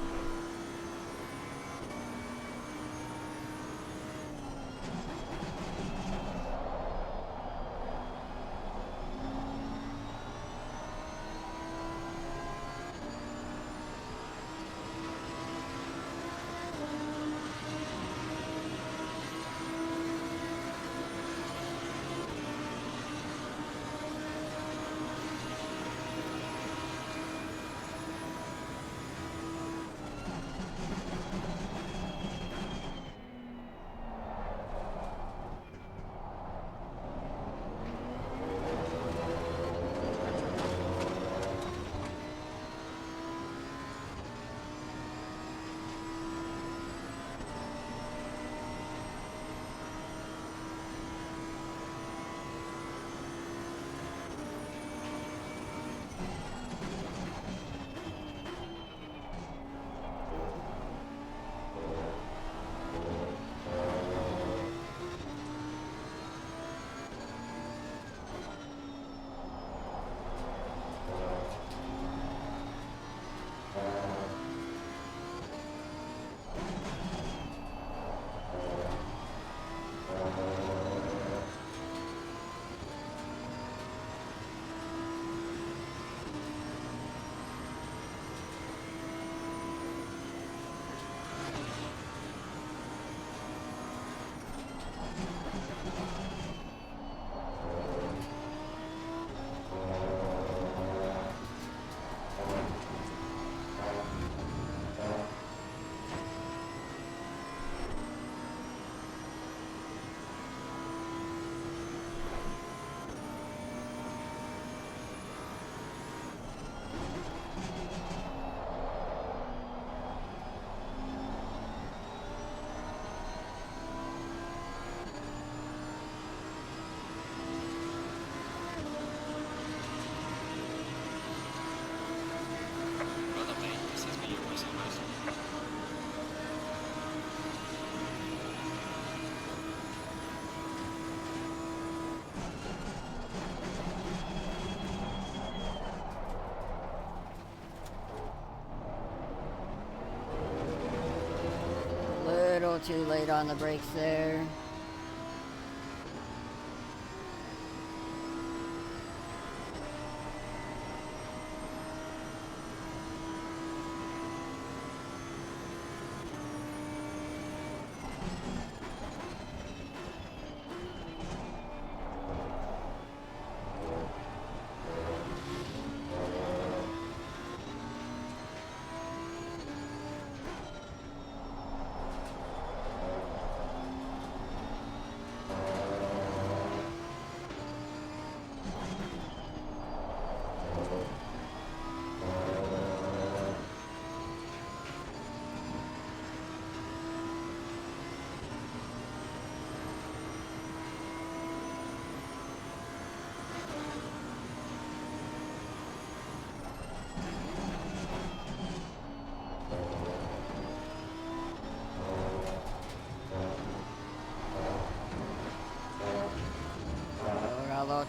Little too late on the brakes there.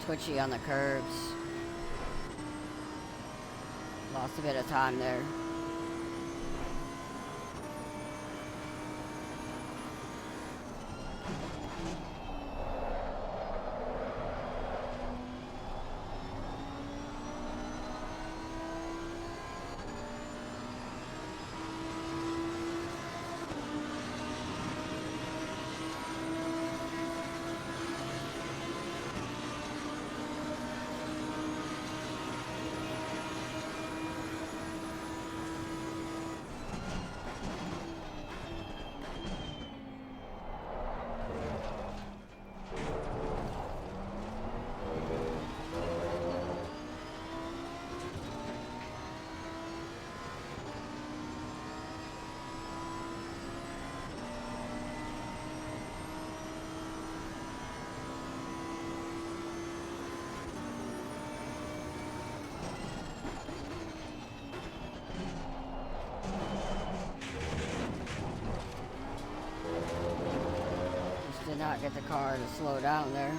twitchy on the curves. Lost a bit of time there. Did not get the car to slow down there.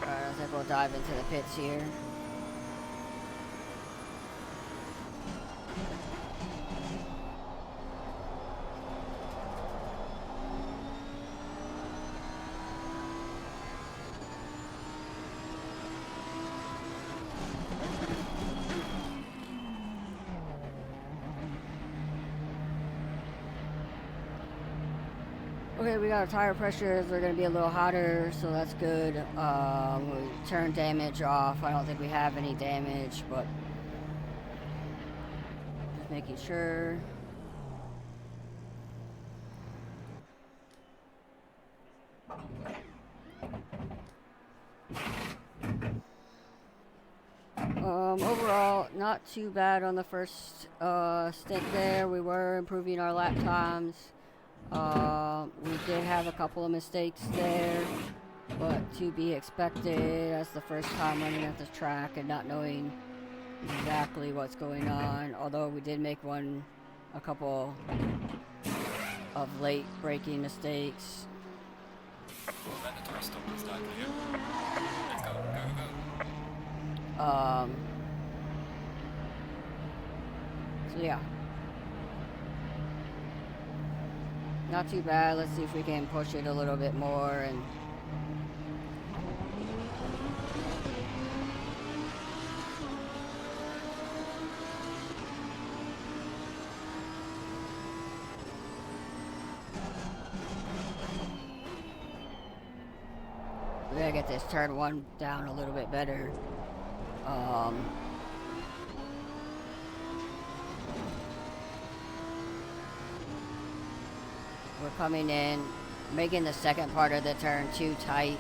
I think we'll dive into the pits here. Okay, we got our tire pressures. They're going to be a little hotter, so that's good. We turn damage off. I don't think we have any damage, but just making sure. Overall, not too bad on the first stint there. We were improving our lap times. We did have a couple of mistakes there, but to be expected. That's the first time running at the track and not knowing exactly what's going on. Although we did make a couple of late braking mistakes. Mandatory stop and start clear. Let's go, go, go. So yeah. Not too bad. Let's see if we can push it a little bit more and we gotta get this turn one down a little bit better. We're coming in, making the second part of the turn too tight,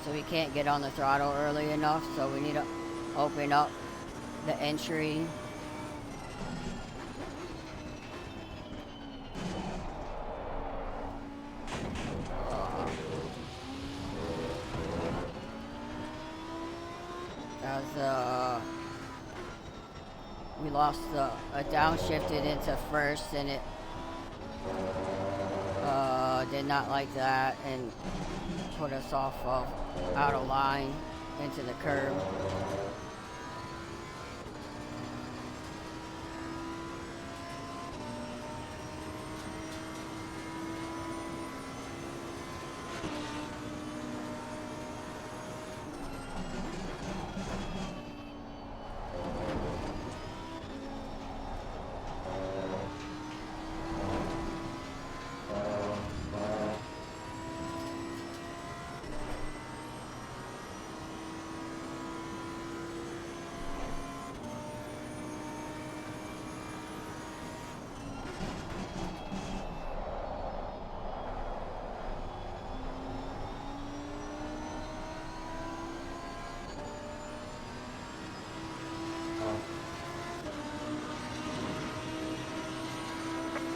so we can't get on the throttle early enough, so we need to open up the entry. We lost downshifted into first, and it did not like that and put us off of out of line into the curb.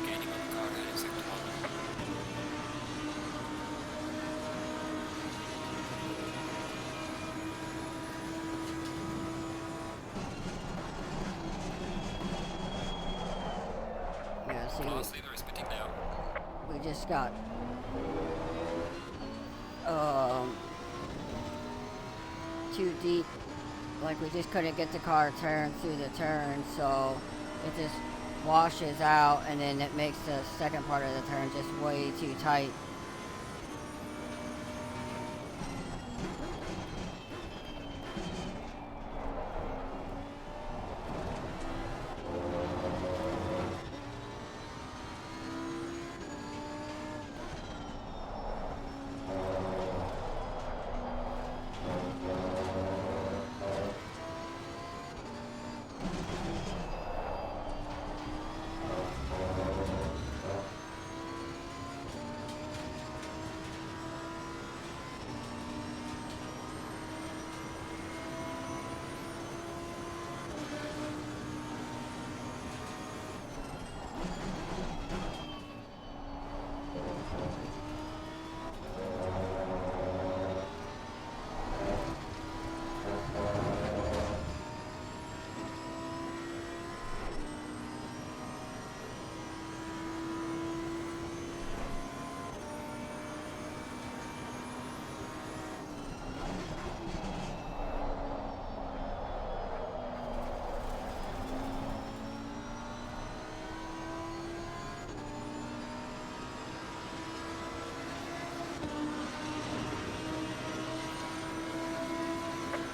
Gaining on the car here in sector 1. Yeah, see, Class leader is pitting now. we just got too deep. Like, we just couldn't get the car turned through the turn, so it just washes out, and then it makes the second part of the turn just way too tight.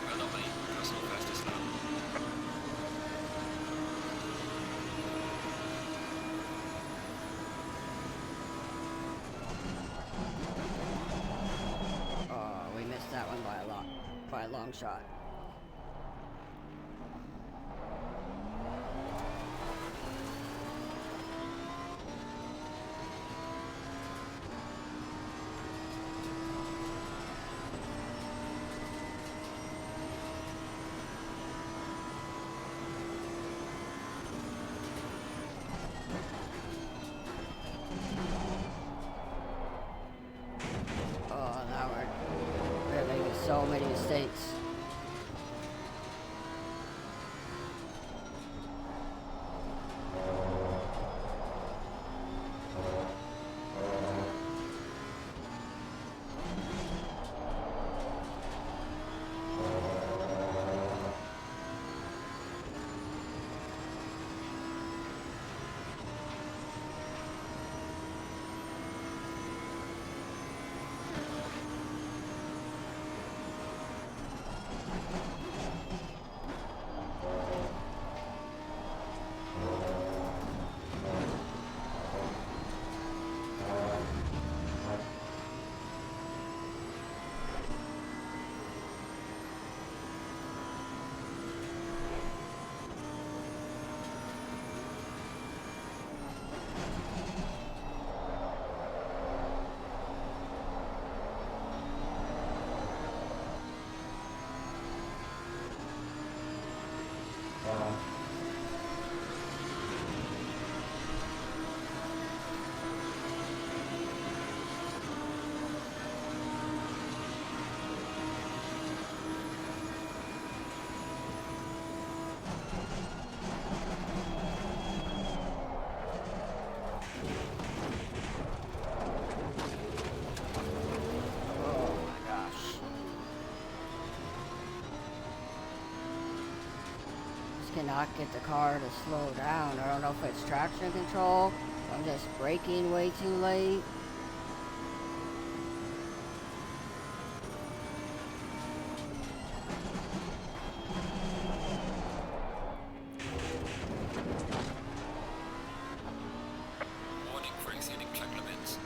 Well done, mate. Personal fastest lap. We missed that one by a long shot. Now we're making so many mistakes. just cannot get the car to slow down. I don't know if it's traction control. I'm just braking way too late. Warning for exceeding track limits.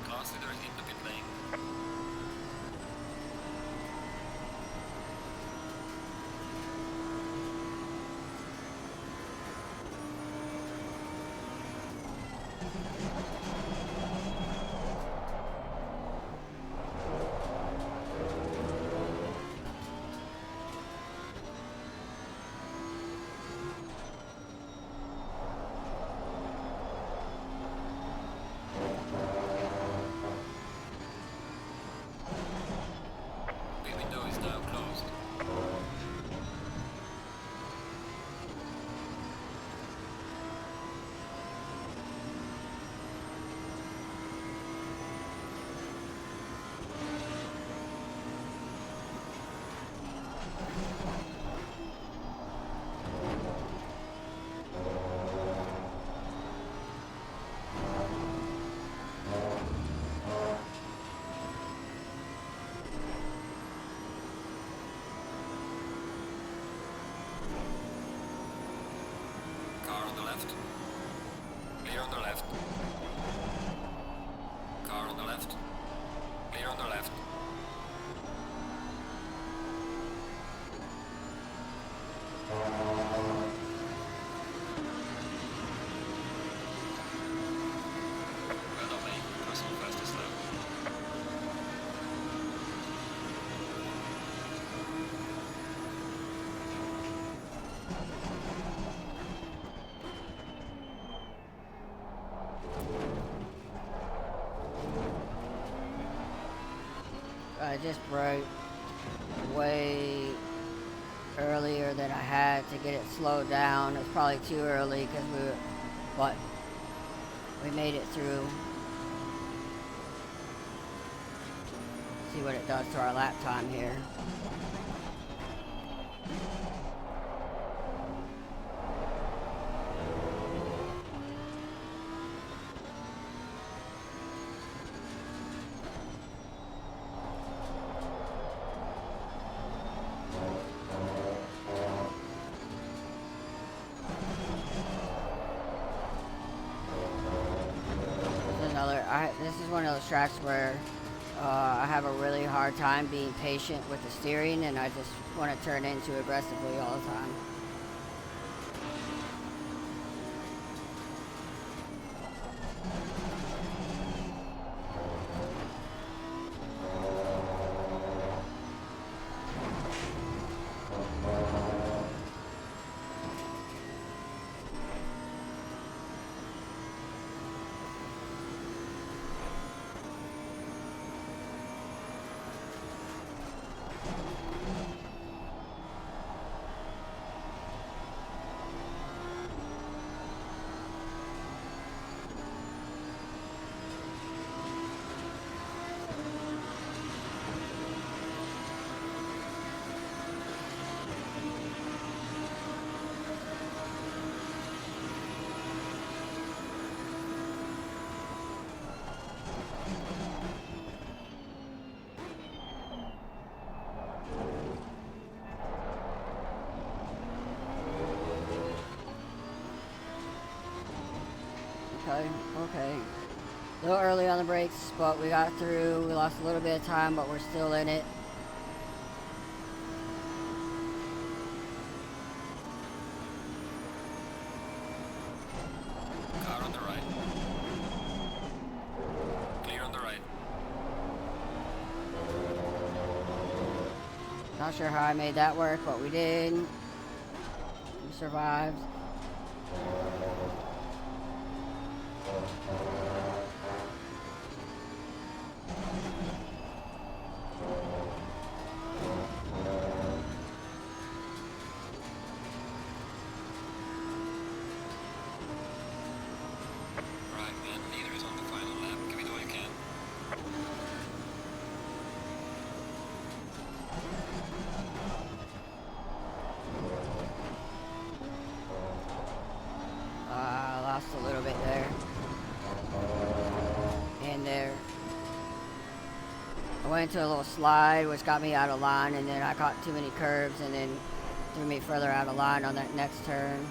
Class leader in the pit lane. Pit window is now closed. Car on the left. Clear on the left. Car on the left. Clear on the left. Well done, mate. Personal fastest lap. I just broke way earlier than I had to get it slowed down. It's probably too early because but we made it through. See what it does to our lap time here. This is one of those tracks where I have a really hard time being patient with the steering, and I just want to turn into aggressively all the time. Okay, okay. A little early on the brakes, but we got through. We lost a little bit of time, but we're still in it. Car on the right. Clear on the right. Not sure how I made that work, but we did. We survived. Right, man. Leader is on the final lap. Give it all you can. Lost a little bit there. And there. I went into a little slide, which got me out of line, and then I caught too many curves, and then threw me further out of line on that next turn.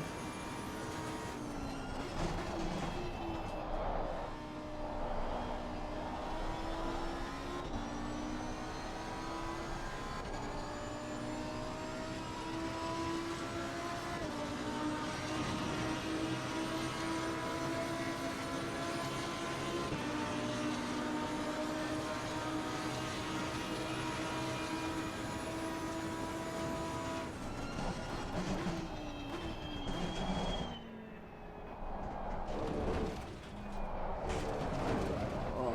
Oh.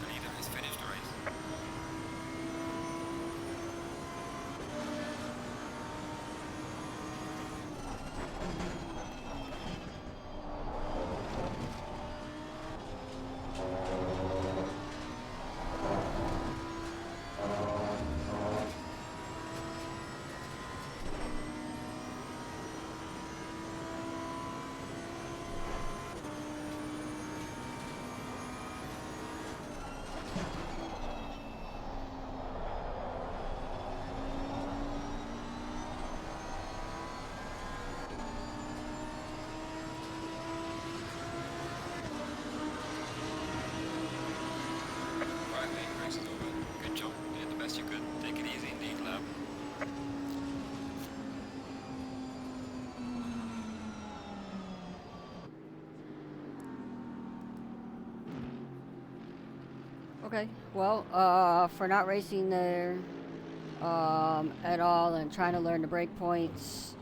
The leader has finished the race. Right, man. Race is over. Good job. You did the best you could. Take it easy indeed, lap. Okay. Well, for not racing there at all and trying to learn the brake points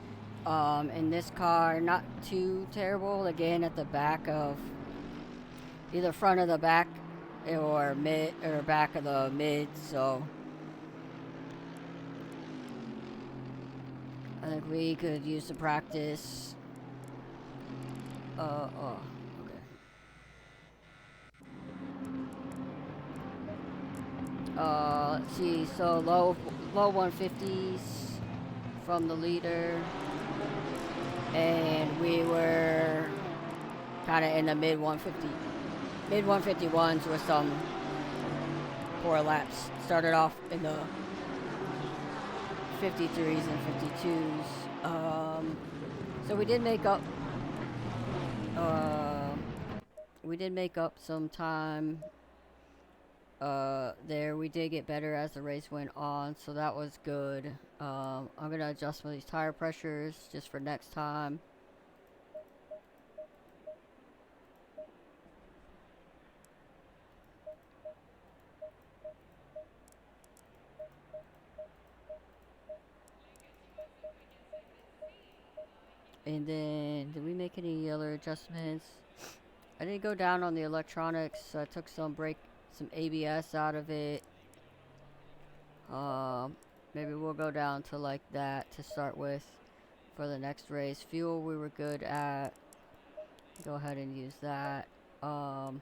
in this car, not too terrible. Again, at the back of either front of the back or mid or back of the mid. So I think we could use the practice. Oh, okay. Let's see. So low 150s from the leader, and we were kind of in the mid 151s with some poor laps. Started off in the 53s and 52s. So we did make up. We did make up some time there. We did get better as the race went on, so that was good. I'm gonna adjust these tire pressures just for next time. And then, did we make any other adjustments? I didn't go down on the electronics. I took some ABS out of it. Um, Maybe we'll go down to like that to start with for the next race. Fuel, we were good at. Go ahead and use that. Um,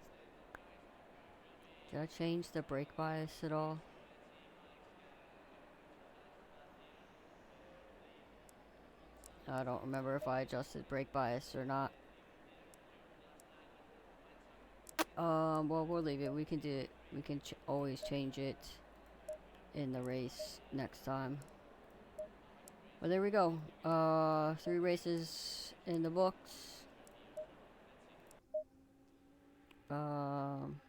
did I change the brake bias at all? I don't remember if I adjusted brake bias or not. Well, we'll leave it. We can do it. We can always change it in the race next time. Well, there we go. 3 races in the books. Um,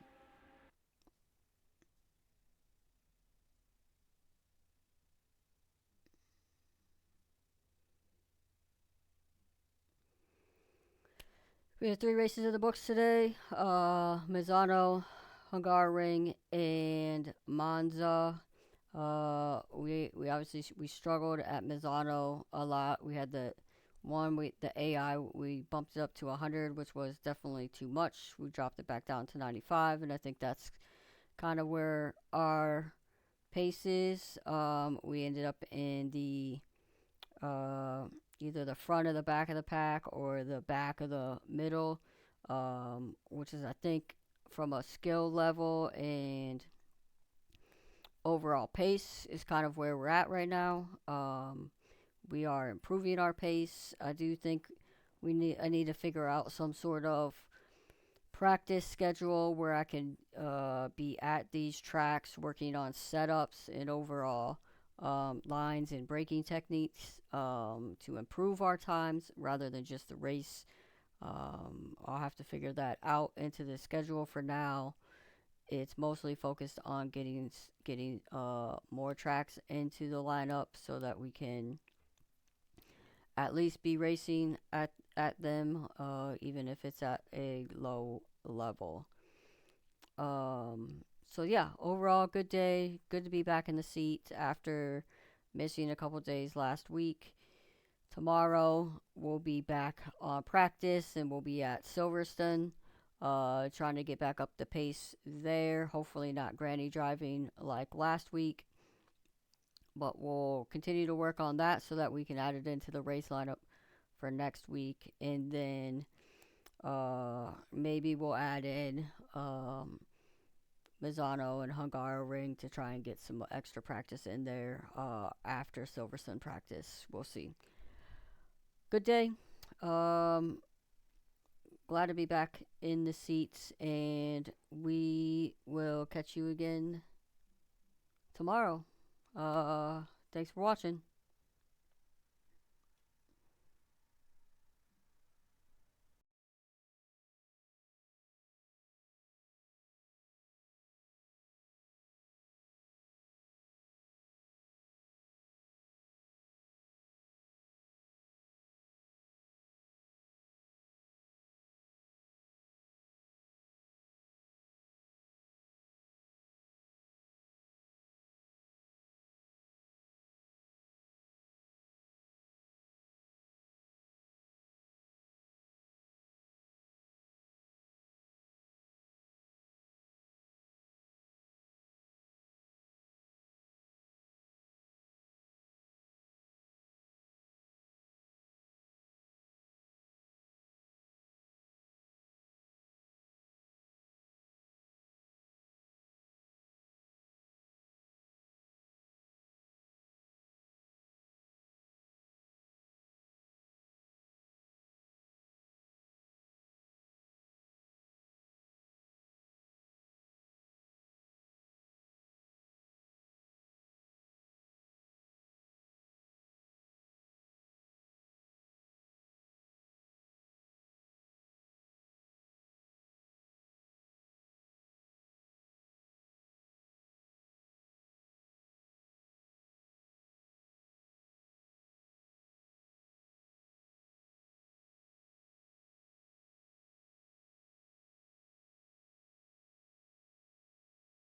we had 3 races in the books today. Misano, Hungaroring, and Monza. We obviously we struggled at Misano a lot. We had the AI, we bumped it up to 100, which was definitely too much. We dropped it back down to 95, and I think that's kind of where our pace is. We ended up in the uh, either the front of the back of the pack or the back of the middle, which is, I think, from a skill level and overall pace is kind of where we're at right now. We are improving our pace. I do think I need to figure out some sort of practice schedule where I can be at these tracks working on setups and overall lines and braking techniques to improve our times rather than just the race. I'll have to figure that out into the schedule. For now, it's mostly focused on getting more tracks into the lineup so that we can at least be racing at them, even if it's at a low level. So yeah, overall good day. Good to be back in the seat after missing a couple days last week. Tomorrow we'll be back on practice and we'll be at Silverstone. Trying to get back up the pace there. Hopefully not granny driving like last week. But we'll continue to work on that so that we can add it into the race lineup for next week. And then maybe we'll add in Misano and Hungaroring to try and get some extra practice in there after Silverstone practice. We'll see. Good day. Um, Glad to be back in the seats, and we will catch you again tomorrow. Thanks for watching.